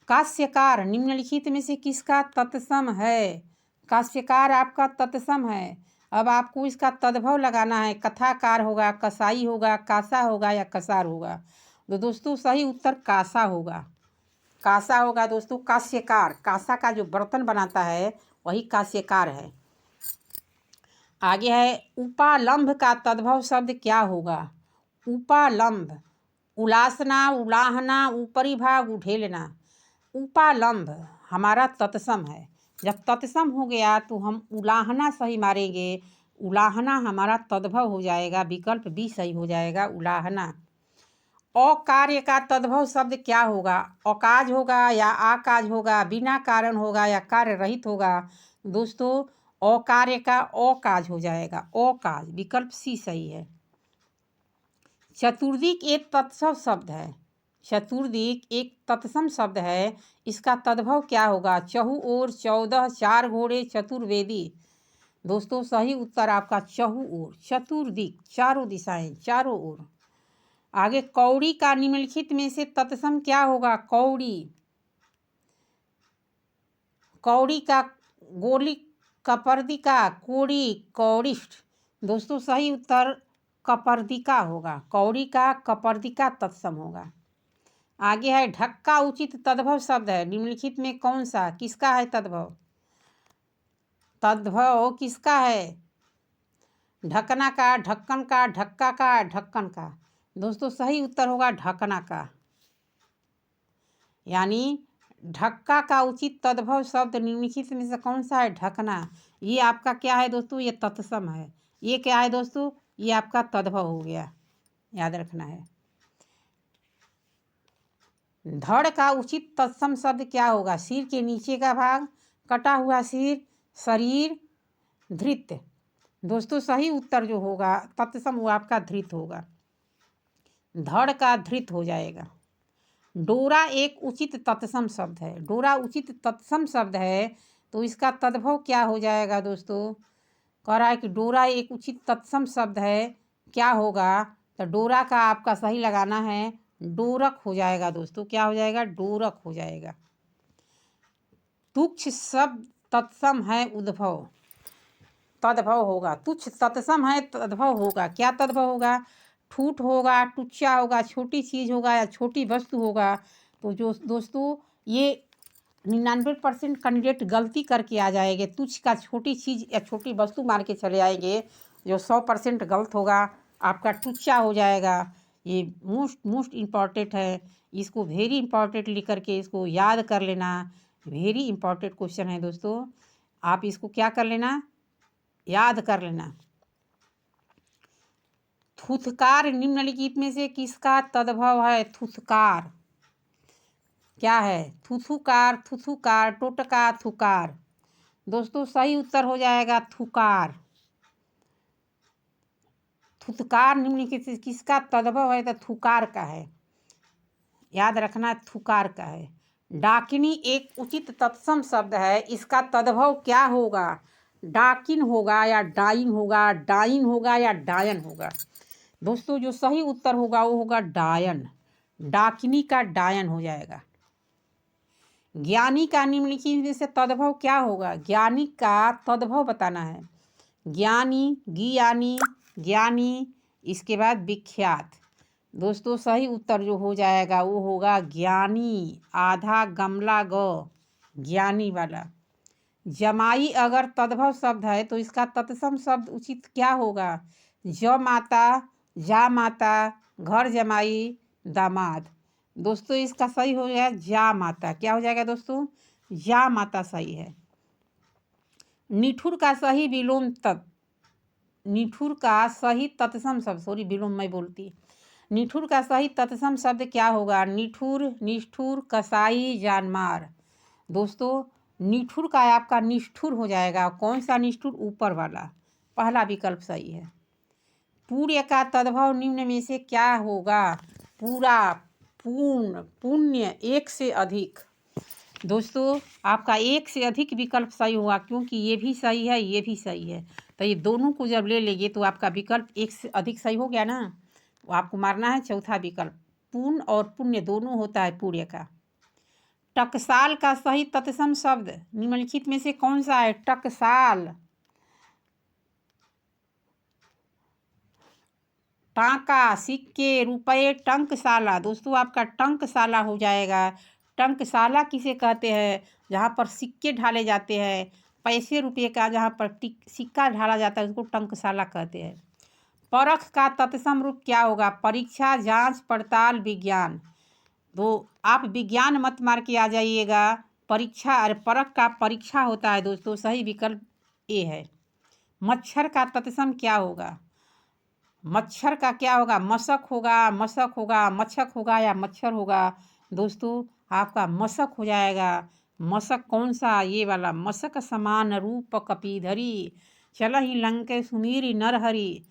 काश्यकार निम्नलिखित में से किसका तत्सम है? काश्यकार आपका तत्सम है। अब आपको इसका तद्भव लगाना है। कथाकार होगा, कसाई होगा, कासा होगा या कसार होगा। तो दोस्तों सही उत्तर कासा होगा। कासा होगा दोस्तों। काश्यकार, कासा का जो बर्तन बनाता है वही काश्यकार है। आगे है उपालंभ का तद्भव शब्द क्या होगा। उपालंभ, उलासना, उलाहना, ऊपरी भाग, उठेलना। उपालंभ हमारा तत्सम है। जब तत्सम हो गया तो हम उलाहना सही मारेंगे, उलाहना हमारा तद्भव हो जाएगा, विकल्प बी सही हो जाएगा, उलाहना। अकार्य का तद्भव शब्द क्या होगा। अकाज होगा या आकाज होगा, बिना कारण होगा या कार्य रहित होगा। दोस्तों अकार्य का अकाज हो जाएगा, अकाज, विकल्प सी सही है। चतुर्दिक एक तत्सम शब्द है। चतुर्दिक एक तत्सम शब्द है, इसका तद्भव क्या होगा। चहु ओर, 14, 4 घोड़े, चतुर्वेदी। दोस्तों सही उत्तर आपका चहु ओर, चतुर्दिक, चारों दिशाएं, चारों ओर। आगे कौड़ी का निम्नलिखित में से तत्सम क्या होगा। कौड़ी, कौड़ी का गोली, कपर्दिका, कोड़ी, कौड़िष्ठ। दोस्तों सही उत्तर कपर्दिका होगा, कौड़ी का कपर्दिका तत्सम होगा। आगे है ढक्का उचित तद्भव शब्द है, निम्नलिखित में कौन सा, किसका है तद्भव। तद्भव किसका है। ढकना का, ढक्कन का, ढक्का का, ढक्कन का। दोस्तों सही उत्तर होगा ढकना का, यानी ढक्का का उचित तद्भव शब्द निम्नलिखित में से कौन सा है। ढकना। ये आपका क्या है दोस्तों, ये तत्सम है। ये क्या है दोस्तों, ये आपका तद्भव हो गया, याद रखना है। धड़ का उचित तत्सम शब्द क्या होगा। सिर के नीचे का भाग, कटा हुआ सिर, शरीर, धृत। दोस्तों सही उत्तर जो होगा तत्सम वो आपका धृत होगा, धड़ का धृत हो जाएगा। डोरा एक उचित तत्सम शब्द है। डोरा उचित तत्सम शब्द है तो इसका तद्भव क्या हो जाएगा। दोस्तों कह रहा है कि डोरा एक उचित तत्सम शब्द है, क्या होगा। तो डोरा का आपका सही लगाना है, डोरक हो जाएगा। दोस्तों क्या हो जाएगा, डोरक हो जाएगा। तुच्छ शब्द तत्सम है, उद्भव, तद्भव होगा। तुच्छ तत्सम है, तद्भव होगा। क्या तद्भव होगा। ठूठ होगा, टुच्चा होगा, छोटी चीज़ होगा या छोटी वस्तु होगा। तो जो दोस्तों ये 99% कैंडिडेट गलती करके आ जाएंगे, तुच्छ का छोटी चीज़ या छोटी वस्तु मार के चले आएंगे, जो 100% गलत होगा आपका टुच्चा हो जाएगा। ये मोस्ट इम्पॉर्टेंट है, इसको वेरी इम्पॉर्टेंट लिख करके इसको याद कर लेना। वेरी इम्पॉर्टेंट क्वेश्चन है दोस्तों, आप इसको क्या कर लेना, याद कर लेना। थुथकार निम्नलिखित में से किसका तद्भव है। थुथकार क्या है, थुथुकार, थुथुकार, टोटका, थुकार। दोस्तों सही उत्तर हो जाएगा थुकार। थुथकार निम्नलिखित से किसका तद्भव है, तो थुकार का है, याद रखना थुकार का है। डाकिनी एक उचित तत्सम शब्द है, इसका तद्भव क्या होगा। डाकिन होगा या डाइन होगा, डाइन होगा या डायन होगा। दोस्तों जो सही उत्तर होगा वो होगा डायन, डाकिनी का डायन हो जाएगा। ज्ञानी का निम्नलिखित में से तद्भव क्या होगा। ज्ञानी का तद्भव बताना है। ज्ञानी, ज्ञानी, ज्ञानी, इसके बाद विख्यात। दोस्तों सही उत्तर जो हो जाएगा वो होगा ज्ञानी, आधा गमला ग, ज्ञानी वाला। जमाई अगर तद्भव शब्द है तो इसका तत्सम शब्द उचित क्या होगा। ज माता, जा माता, घर जमाई, दामाद। दोस्तों इसका सही हो जाएगा जा माता। क्या हो जाएगा दोस्तों, जा माता सही है। निठुर का सही विलोम निठुर का सही तत्सम शब्द, सॉरी विलोम मैं बोलती, निठुर का सही तत्सम शब्द क्या होगा। निठुर, निष्ठुर, कसाई, जानमार। दोस्तों निठुर का आपका निष्ठुर हो जाएगा। कौन सा निष्ठुर, ऊपर वाला, पहला विकल्प सही है। पूर्य का तद्भव निम्न में से क्या होगा। पूरा, पूर्ण, पुण्य, एक से अधिक। दोस्तों आपका एक से अधिक विकल्प सही होगा, क्योंकि ये भी सही है ये भी सही है, तो ये दोनों को जब ले लेंगे तो आपका विकल्प एक से अधिक सही हो गया ना। आपको मारना है चौथा विकल्प, पूर्ण और पुण्य दोनों होता है पूर्य का। टकसाल का सही तत्सम शब्द निम्नलिखित में से कौन सा है। टकसाल, टाका, सिक्के, रुपये, टंकशाला। दोस्तों आपका टंकशाला हो जाएगा। टंकशाला किसे कहते हैं, जहाँ पर सिक्के ढाले जाते हैं, पैसे रुपये का जहाँ पर सिक्का ढाला जाता है उसको टंकशाला कहते हैं। परख का तत्सम रूप क्या होगा? परीक्षा, जांच, पड़ताल, विज्ञान। तो आप विज्ञान मत मार के आ जाइएगा, परीक्षा और परख का परीक्षा होता है दोस्तों। सही विकल्प ए है। मच्छर का तत्सम क्या होगा? मच्छर का क्या होगा? मशक होगा, मशक होगा, मच्छक होगा या मच्छर होगा? दोस्तों आपका मशक हो जाएगा। मशक कौन सा? ये वाला। मशक समान रूप कपीधरी, चलहि लंके सुमीरि नरहरि।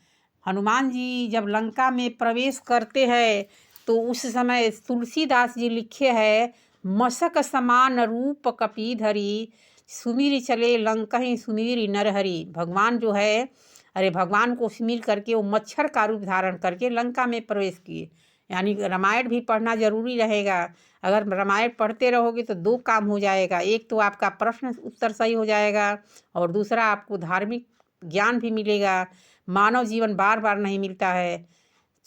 हनुमान जी जब लंका में प्रवेश करते हैं तो उस समय तुलसीदास जी लिखे हैं, मशक समान रूप कपीधरी, सुमिर चले लंकहि सुमिरि नरहरि। भगवान जो है, अरे भगवान को सुमिर करके वो मच्छर का रूप धारण करके लंका में प्रवेश किए। यानी रामायण भी पढ़ना जरूरी रहेगा। अगर रामायण पढ़ते रहोगे तो दो काम हो जाएगा, एक तो आपका प्रश्न उत्तर सही हो जाएगा और दूसरा आपको धार्मिक ज्ञान भी मिलेगा। मानव जीवन बार बार नहीं मिलता है,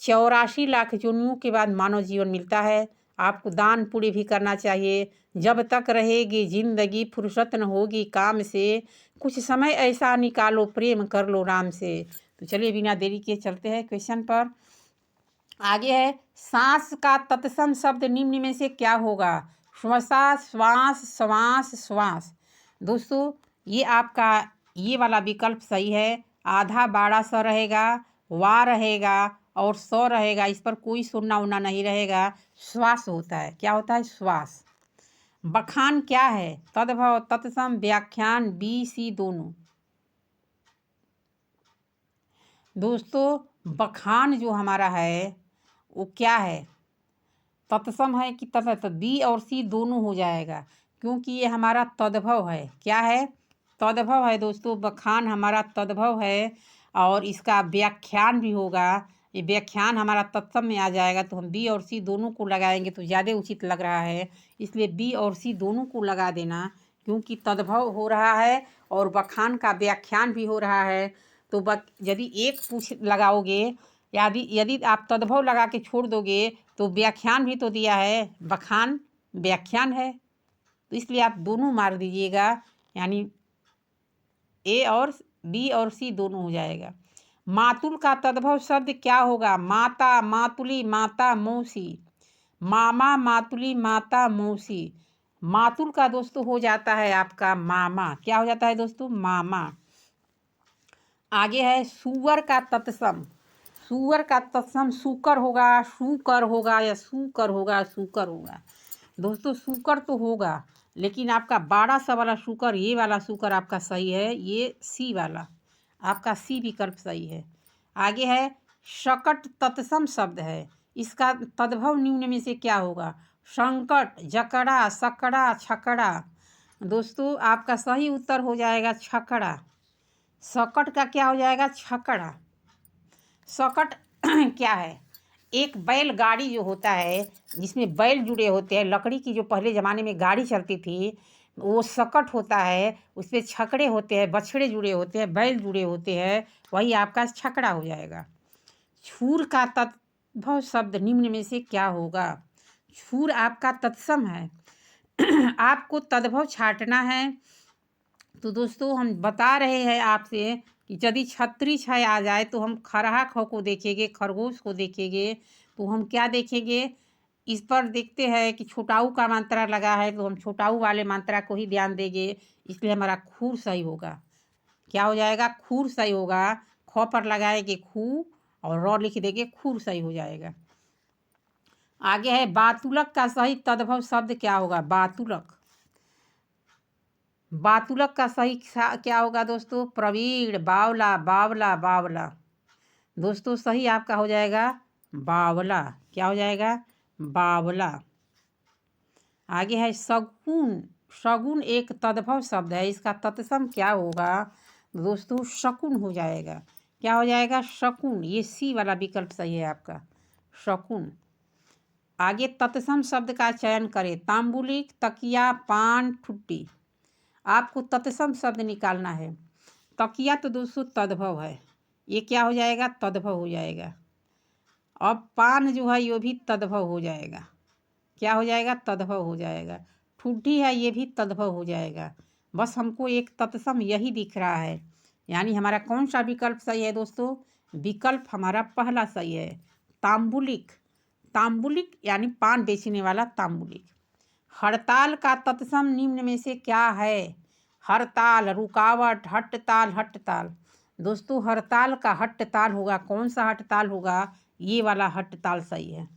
84 लाख योनियों के बाद मानव जीवन मिलता है। आपको दान पुण्य भी करना चाहिए। जब तक रहेगी जिंदगी फुर्सत न होगी काम से, कुछ समय ऐसा निकालो प्रेम कर लो राम से। तो चलिए बिना देरी के चलते हैं क्वेश्चन पर। आगे है, सांस का तत्सम शब्द निम्न में से क्या होगा? श्वसा, श्वास, श्वास, श्वास। दोस्तों ये आपका ये वाला विकल्प सही है। आधा बाड़ा स रहेगा, वा रहेगा और सौ रहेगा, इस पर कोई सुनना उना नहीं रहेगा। श्वास होता है। क्या होता है? श्वास। बखान क्या है? तद्भव, तत्सम, व्याख्यान, बी सी दोनों। दोस्तों बखान जो हमारा है वो क्या है? तत्सम है कि तत्? तो बी और सी दोनों हो जाएगा, क्योंकि ये हमारा तद्भव है। क्या है? तद्भव है दोस्तों। बखान हमारा तद्भव है और इसका व्याख्यान भी होगा। ये व्याख्यान हमारा तत्सम में आ जाएगा, तो हम बी और सी दोनों को लगाएंगे तो ज़्यादा उचित लग रहा है। इसलिए बी और सी दोनों को लगा देना, क्योंकि तद्भव हो रहा है और बखान का व्याख्यान भी हो रहा है। तो यदि एक पूछ लगाओगे, यदि आप तद्भव लगा के छोड़ दोगे तो व्याख्यान भी तो दिया है, बखान व्याख्यान है, तो इसलिए आप दोनों मार दीजिएगा। यानी ए और बी और सी दोनों हो जाएगा। मातुल का तद्भव शब्द क्या होगा? माता, मातुली, माता, मौसी। मामा, मातुली, माता, मौसी। मातुल का दोस्तों हो जाता है आपका मामा। क्या हो जाता है दोस्तों? मामा। आगे है सुअर का तत्सम। सुअर का तत्सम सूकर होगा, सूकर होगा या सूकर होगा, सूकर होगा। दोस्तों सूकर तो होगा, लेकिन आपका 1200 वाला सूकर, ये वाला सूकर आपका सही है। ये सी वाला आपका सी विकल्प सही है। आगे है शकट तत्सम शब्द है, इसका तद्भव निम्न में से क्या होगा? संकट, जकड़ा, सकड़ा, छकड़ा। दोस्तों आपका सही उत्तर हो जाएगा छकड़ा। सकट का क्या हो जाएगा? छकड़ा। सकट क्या है? एक बैलगाड़ी जो होता है जिसमें बैल जुड़े होते हैं, लकड़ी की जो पहले ज़माने में गाड़ी चलती थी वो सकट होता है। उसपे छकड़े होते हैं, बछड़े जुड़े होते हैं, बैल जुड़े होते हैं, वही आपका छकड़ा हो जाएगा। छूर का तत्भव शब्द निम्न में से क्या होगा? छूर आपका तत्सम है। आपको तद्भव छांटना है। तो दोस्तों हम बता रहे हैं आपसे कि यदि छतरी छाय आ जाए तो हम खरहा खो को देखेंगे, खरगोश को देखेंगे, तो हम क्या देखेंगे? इस पर देखते हैं कि छोटाऊ का मात्रा लगा है तो हम छोटाऊ वाले मात्रा को ही ध्यान देंगे। इसलिए हमारा खूर सही होगा। क्या हो जाएगा? खूर सही होगा। ख पर लगाएंगे खू और र लिख देंगे, खूर सही हो जाएगा। आगे है बातुलक का सही तद्भव शब्द क्या होगा? बातुलक। बातुलक का सही क्या होगा दोस्तों? प्रवीण, बावला, बावला, बावला। दोस्तों सही आपका हो जाएगा बावला। क्या हो जाएगा? बावला। आगे है शगुन। शगुन एक तद्भव शब्द है, इसका तत्सम क्या होगा? दोस्तों शकुन हो जाएगा। क्या हो जाएगा? शकुन। ये सी वाला विकल्प सही है आपका, शकुन। आगे तत्सम शब्द का चयन करें। तांबुलिक, तकिया, पान, ठुट्टी। आपको तत्सम शब्द निकालना है। तकिया तो दोस्तों तद्भव है, ये क्या हो जाएगा? तद्भव हो जाएगा। अब पान जो है ये भी तद्भव हो जाएगा। क्या हो जाएगा? तद्भव हो जाएगा। ठुड्डी है, ये भी तद्भव हो जाएगा। बस हमको एक तत्सम यही दिख रहा है। यानी हमारा कौन सा विकल्प सही है दोस्तों? विकल्प हमारा पहला सही है, तांबुलिक। तांबुलिक यानी पान बेचने वाला तांबुलिक। हड़ताल का तत्सम निम्न में से क्या है? हड़ताल, रुकावट, हटताल, हटताल। दोस्तों हड़ताल का हटताल होगा। कौन सा हटताल होगा? ये वाला हटताल सही है।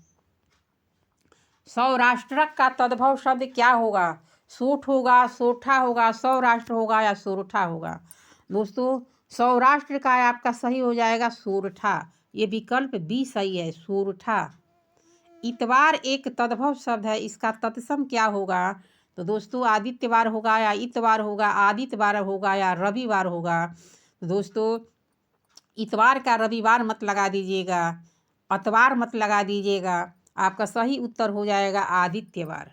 सौराष्ट्रक का तद्भव शब्द क्या होगा? सोठ होगा, सोठा होगा, सौराष्ट्र होगा या सोरठा होगा? दोस्तों सौराष्ट्र का आपका सही हो जाएगा सोरठा। ये विकल्प बी सही है, सोरठा। इतवार एक तद्भव शब्द है, इसका तत्सम क्या होगा? तो दोस्तों आदित्यवार होगा या इतवार होगा, आदित्यवार होगा या रविवार होगा? तो दोस्तों इतवार का रविवार मत लगा दीजिएगा, अतवार मत लगा दीजिएगा। आपका सही उत्तर हो जाएगा आदित्यवार।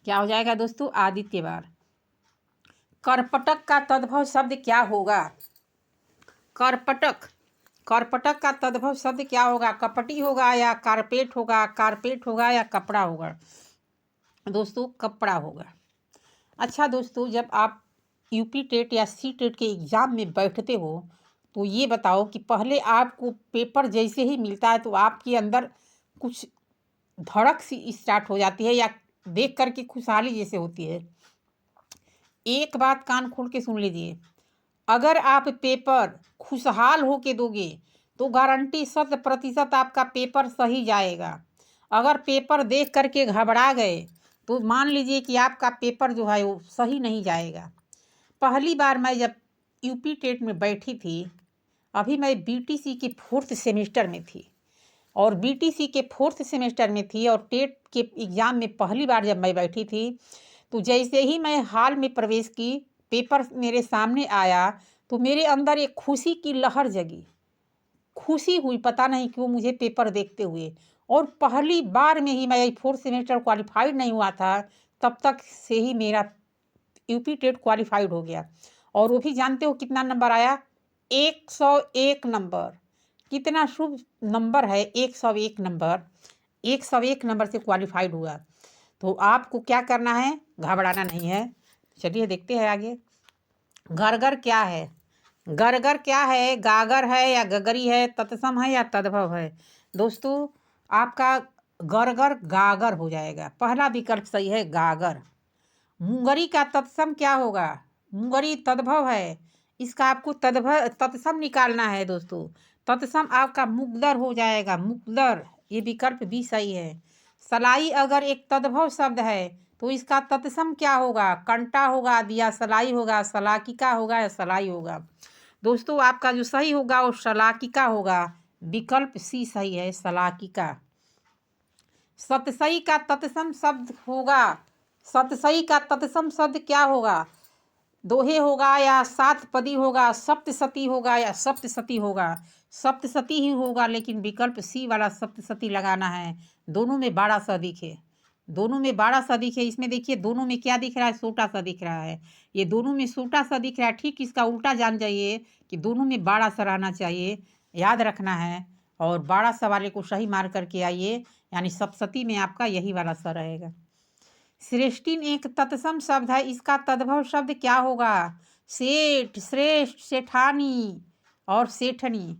क्या हो जाएगा दोस्तों? आदित्यवार। करपटक का तद्भव शब्द क्या होगा? करपटक, करपटक का तद्भव शब्द क्या होगा? कपटी होगा या कारपेट होगा? कारपेट होगा या कपड़ा होगा? दोस्तों कपड़ा होगा। अच्छा दोस्तों, जब आप यूपी टेट या सी टेट के एग्ज़ाम में बैठते हो तो ये बताओ कि पहले आपको पेपर जैसे ही मिलता है तो आपके अंदर कुछ धड़क सी स्टार्ट हो जाती है या देख करके खुशहाली जैसे होती है? एक बात कान खोल के सुन लीजिए, अगर आप पेपर खुशहाल हो के दोगे तो गारंटी 100% आपका पेपर सही जाएगा। अगर पेपर देख करके घबरा गए तो मान लीजिए कि आपका पेपर जो है वो सही नहीं जाएगा। पहली बार मैं जब यूपी टेट में बैठी थी, अभी मैं बीटीसी के 4th सेमेस्टर में थी और बीटीसी के 4th सेमेस्टर में थी और टेट के एग्ज़ाम में पहली बार जब मैं बैठी थी तो जैसे ही मैं हॉल में प्रवेश की, पेपर मेरे सामने आया तो मेरे अंदर एक खुशी की लहर जगी। खुशी हुई, पता नहीं क्यों मुझे पेपर देखते हुए। और पहली बार में ही मैं 4th सेमेस्टर क्वालिफाइड नहीं हुआ था, तब तक से ही मेरा यूपी टेट क्वालिफाइड हो गया। और वो भी जानते हो कितना नंबर आया? 101 नंबर। कितना शुभ नंबर है 101 नंबर। 101 नंबर से क्वालिफाइड हुआ। तो आपको क्या करना है? घबराना नहीं है। चलिए देखते हैं आगे। गरगर क्या है? गरगर क्या है? गागर है या गगरी है, तत्सम है या तद्भव है? दोस्तों आपका गरगर गागर हो जाएगा। पहला विकल्प सही है, गागर। मुंगरी का तत्सम क्या होगा? मुंगरी तद्भव है, इसका आपको तत्सम निकालना है दोस्तों। तत्सम आपका मुकदर हो जाएगा, मुकदर। ये विकल्प भी सही है। सलाई अगर एक तद्भव शब्द है तो इसका तत्सम क्या होगा? कंटा होगा या सलाई होगा, सलाकिका होगा या सलाई होगा? दोस्तों आपका जो सही होगा वो सलाकिका होगा। विकल्प सी सही है, सलाकिका। सतसई का तत्सम शब्द होगा। सतसई का तत्सम शब्द क्या होगा? दोहे होगा या सात पदी होगा, सप्तसती होगा या सप्तसती होगा? सप्तसती ही होगा, लेकिन विकल्प सी वाला सप्तसती लगाना है। दोनों में बड़ा सा दिखे, दोनों में बड़ा सा दिखे। इसमें देखिए दोनों में क्या दिख रहा है? छोटा सा दिख रहा है। ये दोनों में छोटा सा दिख रहा है, ठीक इसका उल्टा जान जाइए कि दोनों में बड़ा सा रहना चाहिए। याद रखना है और बड़ा सा वाले को सही मार करके आइए, यानी सप्तसती में आपका यही वाला सा रहेगा। श्रेष्ठिन एक तत्सम शब्द है, इसका तद्भव शब्द क्या होगा? सेठ, श्रेष्ठ, सेठानी और सेठनी।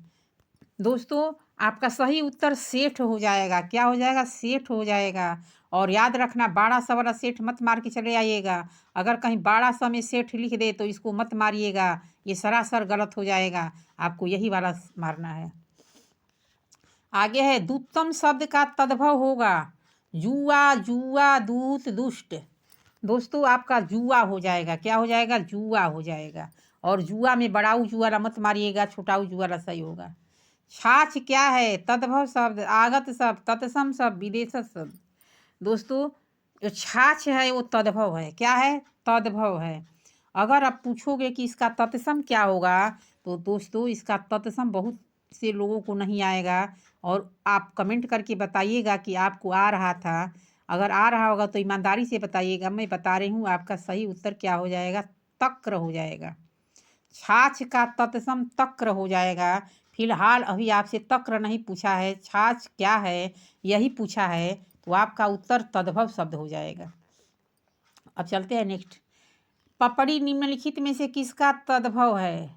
दोस्तों आपका सही उत्तर सेठ हो जाएगा। क्या हो जाएगा? सेठ हो जाएगा। और याद रखना, बाड़ा सा वाला सेठ मत मार के चले आइएगा। अगर कहीं बाड़ा सा में सेठ लिख दे तो इसको मत मारिएगा, ये सरासर गलत हो जाएगा। आपको यही वाला मारना है। आगे है, दूतम शब्द का तद्भव होगा जुआ, जुआ, दूत, दुष्ट। दोस्तों आपका जुआ हो जाएगा। क्या हो जाएगा? जुआ हो जाएगा। और जुआ में बड़ाऊ जुआ मत मारिएगा, छोटाऊ जुआ सही होगा। छाछ क्या है? तद्भव शब्द, आगत शब्द, तत्सम शब्द, विदेशक शब्द। दोस्तों जो छाछ है वो तद्भव है। क्या है? तद्भव है। अगर आप पूछोगे कि इसका तत्सम क्या होगा तो दोस्तों इसका तत्सम बहुत से लोगों को नहीं आएगा। और आप कमेंट करके बताइएगा कि आपको आ रहा था। अगर आ रहा होगा तो ईमानदारी से बताइएगा। मैं बता रही हूँ, आपका सही उत्तर क्या हो जाएगा? तक्र हो जाएगा। छाछ का तत्सम तक्र हो जाएगा। फिलहाल अभी आपसे तक्र नहीं पूछा है, छाछ क्या है यही पूछा है। तो आपका उत्तर तद्भव शब्द हो जाएगा। अब चलते हैं नेक्स्ट। पपड़ी निम्नलिखित में से किसका तद्भव है?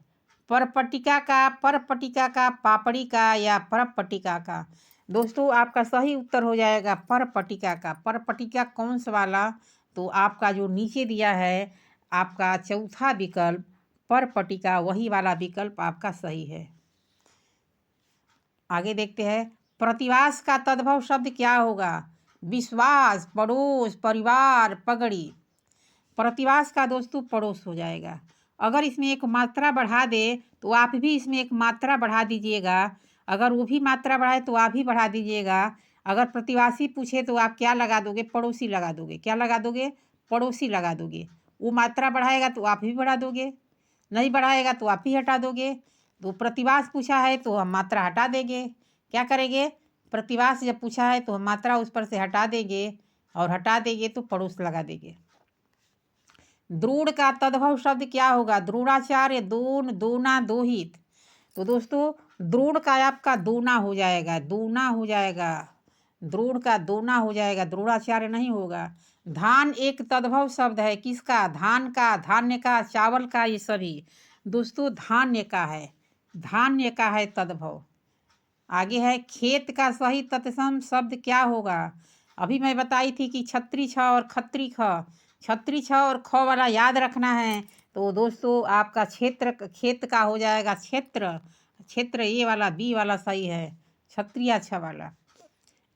परपटिका का, परपटिका का, पापड़ी का या परपटिका का? दोस्तों आपका सही उत्तर हो जाएगा परपटिका का। परपटिका कौन सा वाला? तो आपका जो नीचे दिया है आपका चौथा विकल्प परपटिका, वही वाला विकल्प आपका सही है। आगे देखते हैं। प्रतिवास का तद्भव शब्द क्या होगा? विश्वास, पड़ोस, परिवार, पगड़ी। प्रतिवास का दोस्तों पड़ोस हो जाएगा। अगर इसमें एक मात्रा बढ़ा दे तो आप भी इसमें एक मात्रा बढ़ा दीजिएगा, अगर वो भी मात्रा बढ़ाए तो आप भी बढ़ा दीजिएगा। अगर प्रतिवासी पूछे तो आप क्या लगा दोगे? पड़ोसी लगा दोगे। क्या लगा दोगे? पड़ोसी लगा दोगे। वो मात्रा बढ़ाएगा तो आप भी बढ़ा दोगे, नहीं बढ़ाएगा तो आप भी हटा दोगे। तो प्रतिवास पूछा है तो हम मात्रा हटा देंगे। क्या करेंगे? प्रतिवास जब पूछा है तो हम मात्रा उस पर से हटा देंगे, और हटा देंगे तो पड़ोस लगा देंगे। द्रोण का तद्भव शब्द क्या होगा? द्रोणाचार्य, दोन, दोना, दोहित। तो दोस्तों द्रोण का आपका दोना हो जाएगा, दोना हो जाएगा, द्रोण का दोना हो जाएगा, द्रोणाचार्य नहीं होगा। धान एक तद्भव शब्द है, किसका? धान का, धान्य का, चावल का, ये सभी दोस्तों धान्य का है, धान्य का है तद्भव। आगे है खेत का सही तत्सम शब्द क्या होगा? अभी मैं बताई थी कि छत्री छ और खत्री ख, छत्री छ और ख वाला याद रखना है। तो दोस्तों आपका क्षेत्र, खेत का हो जाएगा क्षेत्र, क्षेत्र ये वाला बी वाला सही है, क्षत्रिय छ वाला।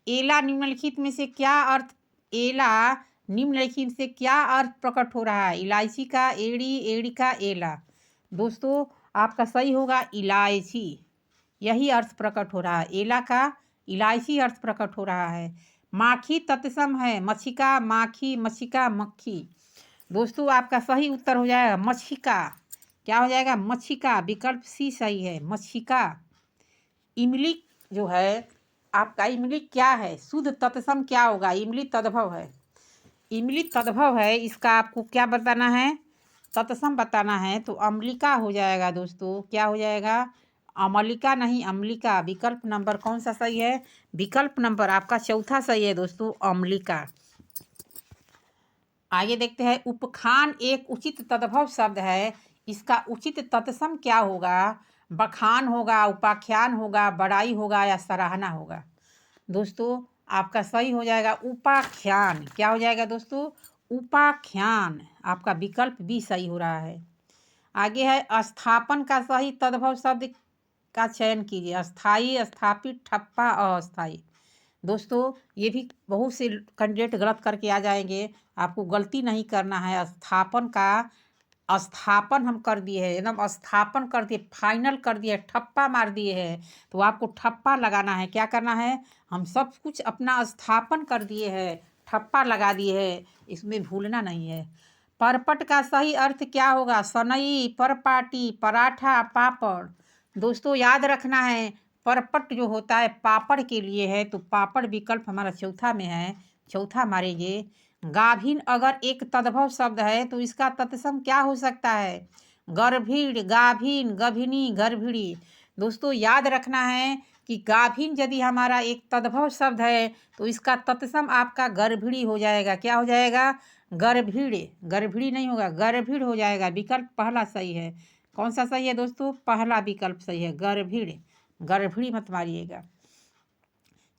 एला निम्नलिखित में से क्या अर्थ, एला निम्नलिखित से क्या अर्थ प्रकट हो रहा है? इलायची का, एड़ी, एड़ी का, एला। दोस्तों आपका सही होगा इलायची, यही अर्थ प्रकट हो रहा है, एला का इलायची अर्थ प्रकट हो रहा है। माखी तत्सम है, मक्षिका, माखी, मक्षिका, मक्खी। दोस्तों आपका सही उत्तर हो जाएगा मक्षिका। क्या हो जाएगा? मक्षिका, विकल्प सी सही है, मक्षिका। इमली जो है आपका, इमली क्या है? शुद्ध तत्सम क्या होगा? इमली तद्भव है, इमली तद्भव है, इसका आपको क्या बताना है? तत्सम बताना है। तो अम्लिका हो जाएगा दोस्तों, क्या हो जाएगा? अमलिका नहीं, अम्लिका। विकल्प नंबर कौन सा सही है? विकल्प नंबर आपका चौथा सही है दोस्तों, अम्लिका। आगे देखते हैं। उपखान एक उचित तद्भव शब्द है, इसका उचित तत्सम क्या होगा? बखान होगा, उपाख्यान होगा, बड़ाई होगा या सराहना होगा? दोस्तों आपका सही हो जाएगा उपाख्यान। क्या हो जाएगा दोस्तों? उपाख्यान। आपका विकल्प भी सही हो रहा है। आगे है स्थापन का सही तद्भव शब्द का चयन कीजिए। अस्थाई, स्थापित, ठप्पा, अस्थाई। दोस्तों ये भी बहुत से कैंडिडेट गलत करके आ जाएंगे, आपको गलती नहीं करना है। स्थापन का स्थापन हम कर दिए हैं, एकदम स्थापन कर दिए, फाइनल कर दिए, ठप्पा मार दिए हैं, तो आपको ठप्पा लगाना है। क्या करना है? हम सब कुछ अपना स्थापन कर दिए हैं, ठप्पा लगा दिए हैं, इसमें भूलना नहीं है। परपट का सही अर्थ क्या होगा? सनई, परपाटी, पराठा, पापड़। दोस्तों याद रखना है, परपट जो होता है पापड़ के लिए है, तो पापड़ विकल्प हमारा चौथा में है, चौथा मारेंगे। गाभिन अगर एक तद्भव शब्द है तो इसका तत्सम क्या हो सकता है? गर्भीण, गाभिन, गभिनी, गर्भिणी। दोस्तों याद रखना है कि गाभिन यदि हमारा एक तद्भव शब्द है तो इसका तत्सम आपका गर्भिणी हो जाएगा। क्या हो जाएगा? गर्भिण, गर्भिणी नहीं होगा, गर्भिण हो जाएगा। विकल्प पहला सही है। कौन सा सही है दोस्तों? पहला विकल्प सही है, गर्भिण, गर्भिणी मत मारिएगा।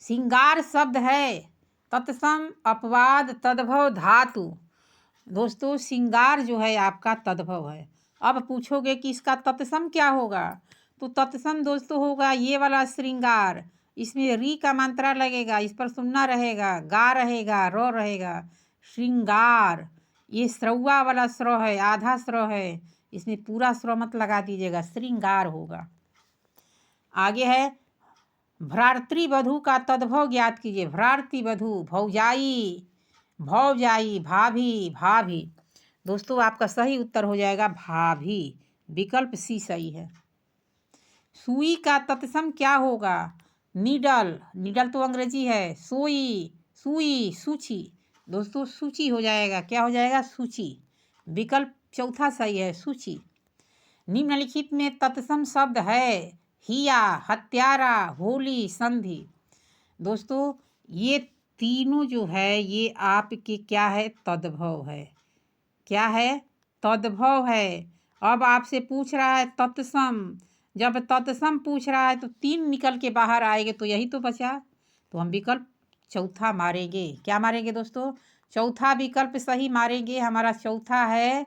श्रृंगार शब्द है, तत्सम, अपवाद, तद्भव, धातु। दोस्तों श्रृंगार जो है आपका तद्भव है। अब पूछोगे कि इसका तत्सम क्या होगा? तो तत्सम दोस्तों होगा ये वाला श्रृंगार, इसमें री का मात्रा लगेगा, इस पर सुनना रहेगा, गा रहेगा, रो रहेगा। श्रृंगार ये स्रवा वाला स्र है, आधा स्र है, इसमें पूरा स्र मत लगा दीजिएगा, श्रृंगार होगा। आगे है भ्रातृवधू का तद्भव ज्ञात कीजिए। भ्रातृवधू, भौजाई, भौजाई, भाभी, भाभी। दोस्तों आपका सही उत्तर हो जाएगा भाभी, विकल्प सी सही है। सुई का तत्सम क्या होगा? नीडल, नीडल तो अंग्रेजी है, सुई, सुई, सूची। दोस्तों सूची हो जाएगा, क्या हो जाएगा? सूची, विकल्प चौथा सही है, सूची। निम्नलिखित में तत्सम शब्द है हिया, हत्यारा, होली, संधि। दोस्तों ये तीनों जो है ये आपके क्या है, तद्भव है। क्या है, तद्भव है। अब आपसे पूछ रहा है तत्सम। जब तत्सम पूछ रहा है तो 3 निकल के बाहर आएंगे, तो यही तो बचा। तो हम विकल्प चौथा मारेंगे। क्या मारेंगे दोस्तों, चौथा विकल्प सही मारेंगे। हमारा चौथा है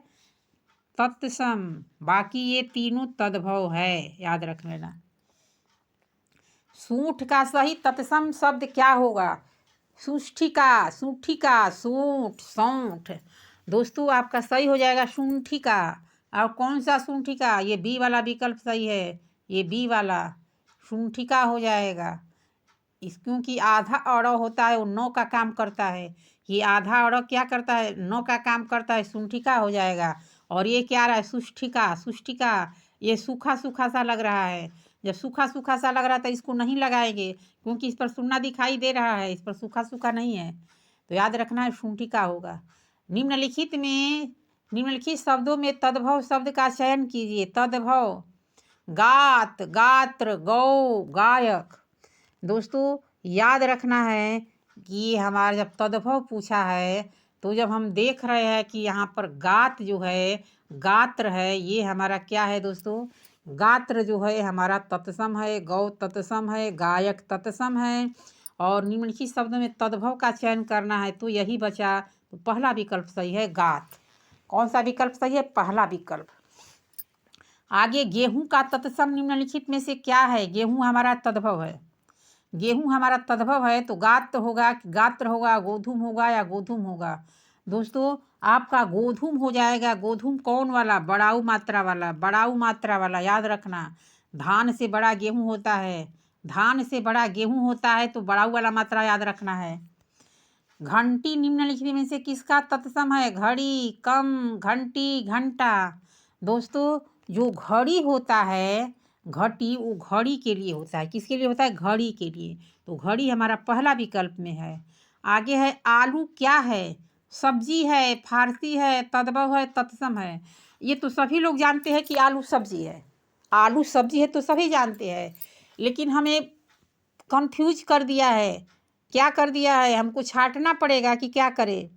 तत्सम। बाकी ये तीनों तद्भव है, याद रख लेना। सूंठ का सही तत्सम शब्द क्या होगा, सूष्ठिका, सूठिका, सूंठ, सौंठ। दोस्तों आपका सही हो जाएगा सूंठिका। और कौन सा सूंठिका, ये बी वाला विकल्प सही है, ये बी वाला सूंठिका हो जाएगा। इस क्योंकि आधा अड़ होता है वो 9 का काम करता है। ये आधा अड़ क्या करता है, 9 का काम करता है, सूंठिका हो जाएगा। और ये क्या रहा है, सुष्ठिका, सुष्ठिका। ये सूखा सूखा सा लग रहा है। जब सूखा सूखा सा लग रहा था इसको नहीं लगाएंगे, क्योंकि इस पर सुन्ना दिखाई दे रहा है, इस पर सूखा सूखा नहीं है। तो याद रखना है सूंठिका होगा। निम्नलिखित शब्दों में तद्भव शब्द का चयन कीजिए। तद्भव, गात, गात्र, गौ, गायक। दोस्तों याद रखना है कि ये हमारा जब तद्भव पूछा है, तो जब हम देख रहे हैं कि यहाँ पर गात जो है, गात्र है, ये हमारा क्या है दोस्तों, गात्र जो है हमारा तत्सम है, गौ तत्सम है, गायक तत्सम है। और निम्नलिखित शब्दों में तद्भव का चयन करना है, तो यही बचा। तो पहला विकल्प सही है, गात। कौन सा विकल्प सही है, पहला विकल्प। आगे गेहूं का तत्सम निम्नलिखित में से क्या है, गेहूं हमारा तद्भव है। गेहूं हमारा तद्भव है, तो गात्र होगा, गात्र होगा, गोधूम होगा या गोधूम होगा। दोस्तों आपका गोधूम हो जाएगा। गोधूम कौन वाला, बड़ाऊ मात्रा वाला, बड़ाऊ मात्रा वाला, याद रखना। धान से बड़ा गेहूं होता है, धान से बड़ा गेहूं होता है, तो बड़ाऊ वाला मात्रा याद रखना है। घंटी निम्नलिखित में से किसका तत्सम है, घड़ी, कम, घंटी, घंटा। दोस्तों जो घड़ी होता है, घटी, वो घड़ी के लिए होता है। किसके लिए होता है, घड़ी के लिए। तो घड़ी हमारा पहला विकल्प में है। आगे है आलू क्या है, सब्जी है, फारसी है, तद्भव है, तत्सम है। ये तो सभी लोग जानते हैं कि आलू सब्जी है। आलू सब्जी है तो सभी जानते हैं, लेकिन हमें कंफ्यूज कर दिया है। क्या कर दिया है, हमको छांटना पड़ेगा कि क्या करें,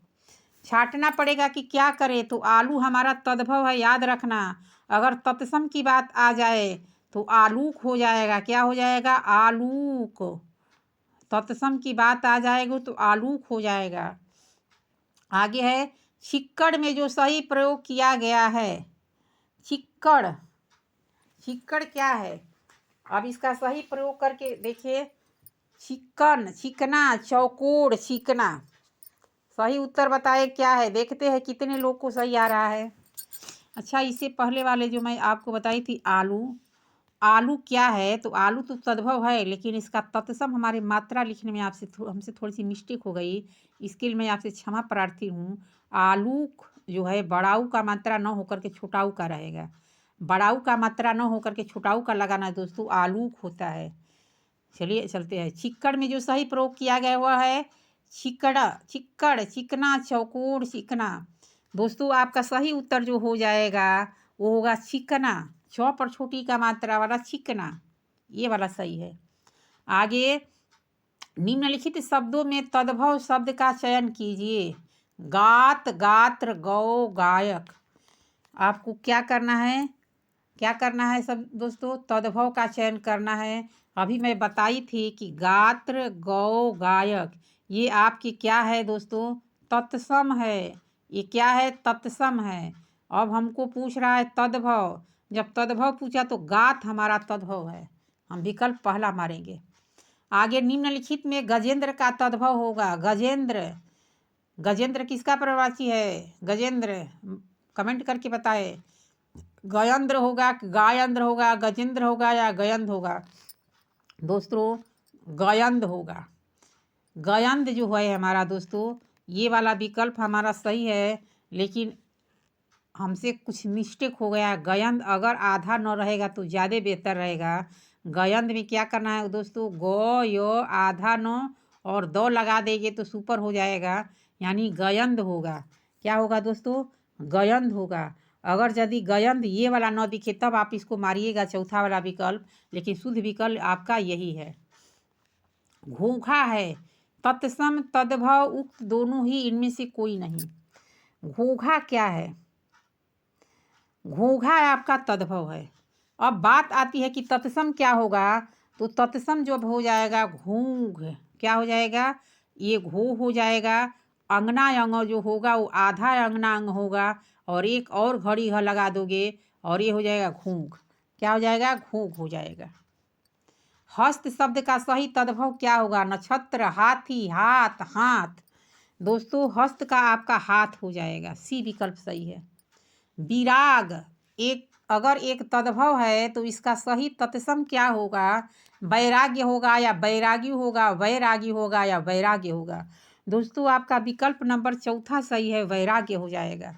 छांटना पड़ेगा कि क्या करें। तो आलू हमारा तद्भव है, याद रखना। अगर तत्सम की बात आ जाए तो आलूक हो जाएगा। क्या हो जाएगा, आलूक। तत्सम की बात आ जाएगी तो आलूक हो जाएगा। आगे है चिक्कड़ में जो सही प्रयोग किया गया है, चिक्कड़, चिक्कड़ क्या है। अब इसका सही प्रयोग करके देखिए। चिकन, चिकना, चौकोर, चिकना। सही उत्तर बताए क्या है, देखते हैं कितने लोग को सही आ रहा है। अच्छा, इससे पहले वाले जो मैं आपको बताई थी, आलू, आलू क्या है, तो आलू तो तद्भव है, लेकिन इसका तत्सम हमारी मात्रा लिखने में हमसे थोड़ी सी मिस्टेक हो गई। इसके लिए मैं आपसे क्षमा प्रार्थी हूँ। आलू जो है बड़ाऊ का मात्रा न होकर के छोटाऊ का रहेगा। बड़ाऊ का मात्रा न होकर के छोटाऊ का लगाना दोस्तों, आलूक होता है। चलिए चलते हैं। चिक्कड़ में जो सही प्रयोग किया गया हुआ है, चिकड़ा, चिक्कड़, चिकना, चौकोर, चिकना। दोस्तों आपका सही उत्तर जो हो जाएगा वो होगा चिकना। चौ पर छोटी का मात्रा वाला चिकना, ये वाला सही है। आगे निम्नलिखित शब्दों में तद्भव शब्द का चयन कीजिए। गात, गात्र, गौ, गायक। आपको क्या करना है, क्या करना है सब दोस्तों, तद्भव का चयन करना है। अभी मैं बताई थी कि गात्र, गौ, गायक, ये आपकी क्या है दोस्तों, तत्सम है। ये क्या है, तत्सम है। अब हमको पूछ रहा है तद्भव। जब तद्भव पूछा तो गात हमारा तद्भव है, हम विकल्प पहला मारेंगे। आगे निम्नलिखित में गजेंद्र का तद्भव होगा। गजेंद्र, गजेंद्र किसका प्रवासी है, गजेंद्र, कमेंट करके बताए। गयंद्र होगा, गायंद्र होगा, गजेंद्र होगा या गयंद होगा। दोस्तों गयंद होगा। गयंद जो है हमारा दोस्तों, ये वाला विकल्प हमारा सही है, लेकिन हमसे कुछ मिस्टेक हो गया। गयंद अगर आधा न रहेगा तो ज़्यादा बेहतर रहेगा। गयंद में क्या करना है दोस्तों, गो यो आधा न और दो लगा देंगे तो सुपर हो जाएगा, यानी गयंद होगा। क्या होगा दोस्तों, गयंद होगा। अगर यदि गयंद ये वाला न दिखे तब आप इसको मारिएगा, चौथा वाला विकल्प, लेकिन शुद्ध विकल्प आपका यही है। घोंघा है, तत्सम तद्भव उक्त दोनों ही, इनमें से कोई नहीं। घोघा क्या है? घोघा आपका तद्भव है। अब बात आती है कि तत्सम क्या होगा, तो तत्सम जब हो जाएगा घूंघ, क्या हो जाएगा, ये घो हो जाएगा। अंगना अंग जो होगा वो आधा अंगना अंग होगा, और एक और घड़ी ह लगा दोगे और ये हो जाएगा घूंघ। क्या हो जाएगा? घूंघ हो जाएगा। हस्त शब्द का सही तद्भव क्या होगा? नक्षत्र, हाथी, हाथ, हाथ। दोस्तों हस्त का आपका हाथ हो जाएगा, सी विकल्प सही है। विराग अगर एक तद्भव है तो इसका सही तत्सम क्या होगा? वैराग्य होगा या बैरागी होगा, वैरागी होगा या वैराग्य होगा। दोस्तों आपका विकल्प नंबर चौथा सही है, वैराग्य हो जाएगा।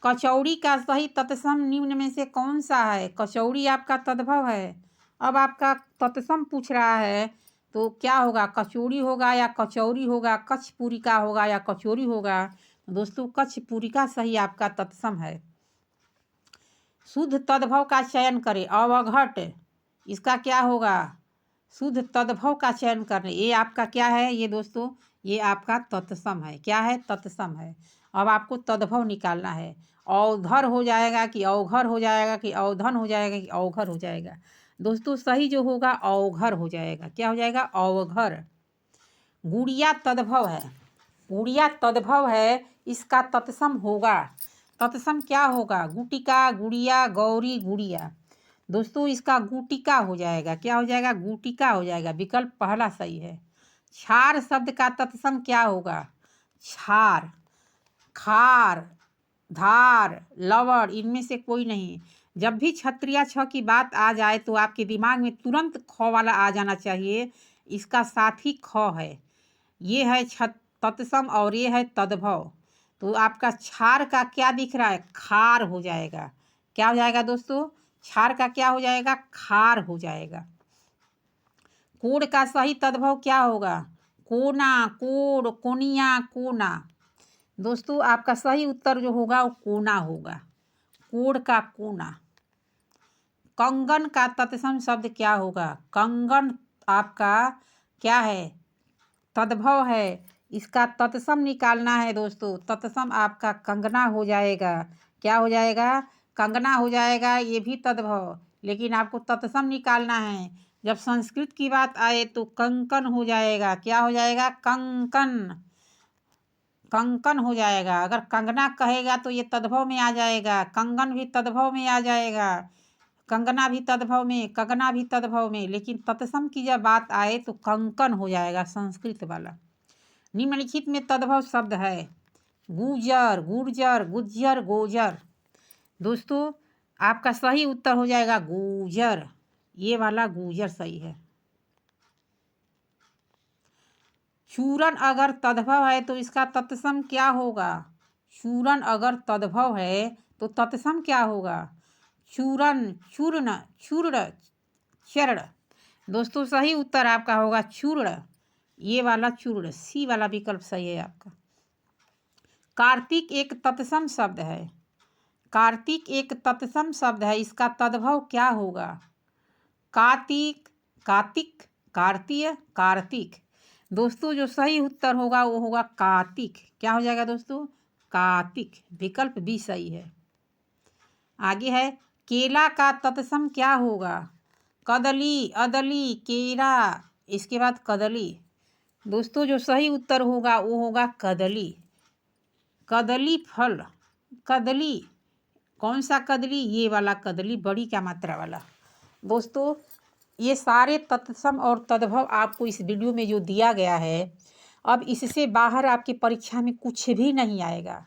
कचौड़ी का सही तत्सम निम्न में से कौन सा है? कचौड़ी आपका तद्भव है। अब आपका तत्सम पूछ रहा है तो क्या होगा? कचौड़ी होगा या कचौरी होगा, कचपुरी का होगा या कचौरी होगा। दोस्तों कचपुरी का सही आपका तत्सम है। शुद्ध तद्भव का चयन करें। अवघट, इसका क्या होगा? शुद्ध तद्भव का चयन करने, ये आपका क्या है? ये दोस्तों ये आपका तत्सम है। क्या है? तत्सम है। अब आपको तद्भव निकालना है। औधर हो जाएगा कि अवघर हो जाएगा कि अवधन हो जाएगा कि अवघर हो जाएगा। दोस्तों सही जो होगा अवघर हो जाएगा। क्या हो जाएगा? अवघर। गुड़िया तद्भव है। गुड़िया तद्भव है, इसका तत्सम होगा। तत्सम क्या होगा? गुटिका, गुड़िया, गौरी, गुड़िया। दोस्तों इसका गुटिका हो जाएगा। क्या हो जाएगा? गुटिका हो जाएगा। विकल्प पहला सही है। क्षार शब्द का तत्सम क्या होगा? क्षार, खार, धार, लवण, इनमें से कोई नहीं। जब भी क्षत्रिया छ की बात आ जाए तो आपके दिमाग में तुरंत ख वाला आ जाना चाहिए। इसका साथी ख है। ये है तत्सम और ये है तद्भव। तो आपका क्षार का क्या दिख रहा है? खार हो जाएगा। क्या हो जाएगा दोस्तों? क्षार का क्या हो जाएगा? खार हो जाएगा। कोड का सही तद्भव क्या होगा? कोना, कोड, कोनिया, कोना। दोस्तों आपका सही उत्तर जो होगा वो कोना होगा। कोड का कोना। कंगन का तत्सम शब्द क्या होगा? कंगन आपका क्या है? तद्भव है। इसका तत्सम निकालना है दोस्तों। तत्सम आपका कंगना हो जाएगा। क्या हो जाएगा? कंगना हो जाएगा। ये भी तद्भव, लेकिन आपको तत्सम निकालना है। जब संस्कृत की बात आए तो कंकन हो जाएगा। क्या हो जाएगा? कंकन, कंकन हो जाएगा। अगर कंगना कहेगा तो ये तद्भव में आ जाएगा। कंगन भी तद्भव में आ जाएगा, कंगना भी तद्भव में, कंगना भी तद्भव में, लेकिन तत्सम की जब बात आए तो कंकन हो जाएगा संस्कृत वाला। निम्नलिखित में तद्भव शब्द है। गुजर, गुर्जर, गुज्जर, गोजर। दोस्तों आपका सही उत्तर हो जाएगा गुजर। ये वाला गुजर सही है। चूरन अगर तद्भव है तो इसका तत्सम क्या होगा? चूरन अगर तद्भव है तो तत्सम क्या होगा? चूरन, चूर्ण, चूर्ण, चरण। दोस्तों सही उत्तर आपका होगा चूर्ण। ये वाला चूर्ण, सी वाला विकल्प सही है आपका। कार्तिक एक तत्सम शब्द है। कार्तिक एक तत्सम शब्द है, इसका तद्भव क्या होगा? कार्तिक, कार्तिक, कार्तीय, कार्तिक। दोस्तों जो सही उत्तर होगा वो होगा कार्तिक। क्या हो जाएगा दोस्तों? कार्तिक। विकल्प बी सही है। आगे है केला का तत्सम क्या होगा? कदली, अदली, केरा, इसके बाद कदली। दोस्तों जो सही उत्तर होगा वो होगा कदली। कदली फल, कदली, कौन सा कदली? ये वाला कदली, बड़ी क्या मात्रा वाला। दोस्तों ये सारे तत्सम और तद्भव आपको इस वीडियो में जो दिया गया है, अब इससे बाहर आपकी परीक्षा में कुछ भी नहीं आएगा।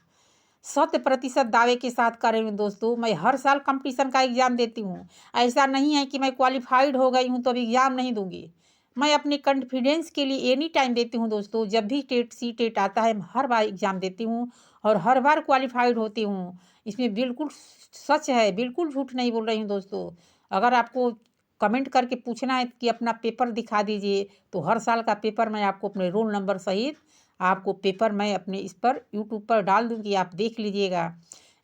100% दावे के साथ कर रही हूँ दोस्तों। मैं हर साल कंपटीशन का एग्ज़ाम देती हूँ। ऐसा नहीं है कि मैं क्वालिफाइड हो गई हूँ तो अब एग्ज़ाम नहीं दूंगी। मैं अपने कॉन्फिडेंस के लिए एनी टाइम देती हूँ दोस्तों। जब भी टेट सी टेट आता है हर बार एग्ज़ाम देती हूँ और हर बार क्वालिफाइड होती हूँ। इसमें बिल्कुल सच है, बिल्कुल झूठ नहीं बोल रही हूँ दोस्तों। अगर आपको कमेंट करके पूछना है कि अपना पेपर दिखा दीजिए तो हर साल का पेपर मैं आपको अपने रोल नंबर सहित आपको पेपर मैं अपने इस पर यूट्यूब पर डाल दूँगी, आप देख लीजिएगा।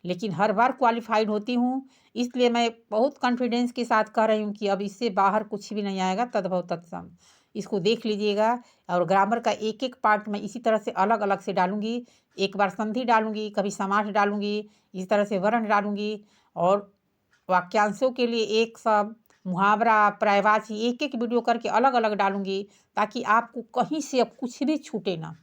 लेकिन हर बार क्वालिफाइड होती हूँ, इसलिए मैं बहुत कॉन्फिडेंस के साथ कह रही हूँ कि अब इससे बाहर कुछ भी नहीं आएगा तद्भव तत्सम। इसको देख लीजिएगा। और ग्रामर का एक एक पार्ट मैं इसी तरह से अलग अलग से डालूँगी। एक बार संधि डालूँगी, कभी समास डालूँगी, इस तरह से वर्ण डालूँगी। और वाक्यांशों के लिए एक शब्द, मुहावरा, पर्यायवाची एक एक वीडियो करके अलग अलग डालूँगी, ताकि आपको कहीं से अब कुछ भी छूटे ना,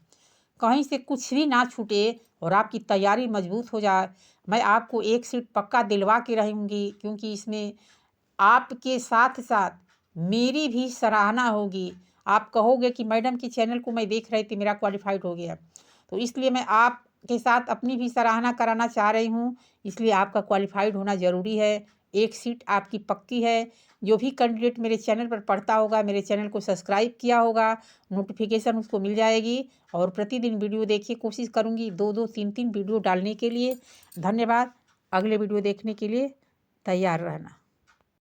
कहीं से कुछ भी ना छूटे और आपकी तैयारी मजबूत हो जाए। मैं आपको एक सीट पक्का दिलवा के रहूँगी, क्योंकि इसमें आपके साथ साथ मेरी भी सराहना होगी। आप कहोगे कि मैडम की चैनल को मैं देख रही थी, मेरा क्वालिफाइड हो गया। तो इसलिए मैं आपके साथ अपनी भी सराहना कराना चाह रही हूँ, इसलिए आपका क्वालिफाइड होना ज़रूरी है। एक सीट आपकी पक्की है। जो भी कैंडिडेट मेरे चैनल पर पढ़ता होगा, मेरे चैनल को सब्सक्राइब किया होगा, नोटिफिकेशन उसको मिल जाएगी। और प्रतिदिन वीडियो देखिए, कोशिश करूँगी 2-2, 3-3 वीडियो डालने के लिए। धन्यवाद। अगले वीडियो देखने के लिए तैयार रहना।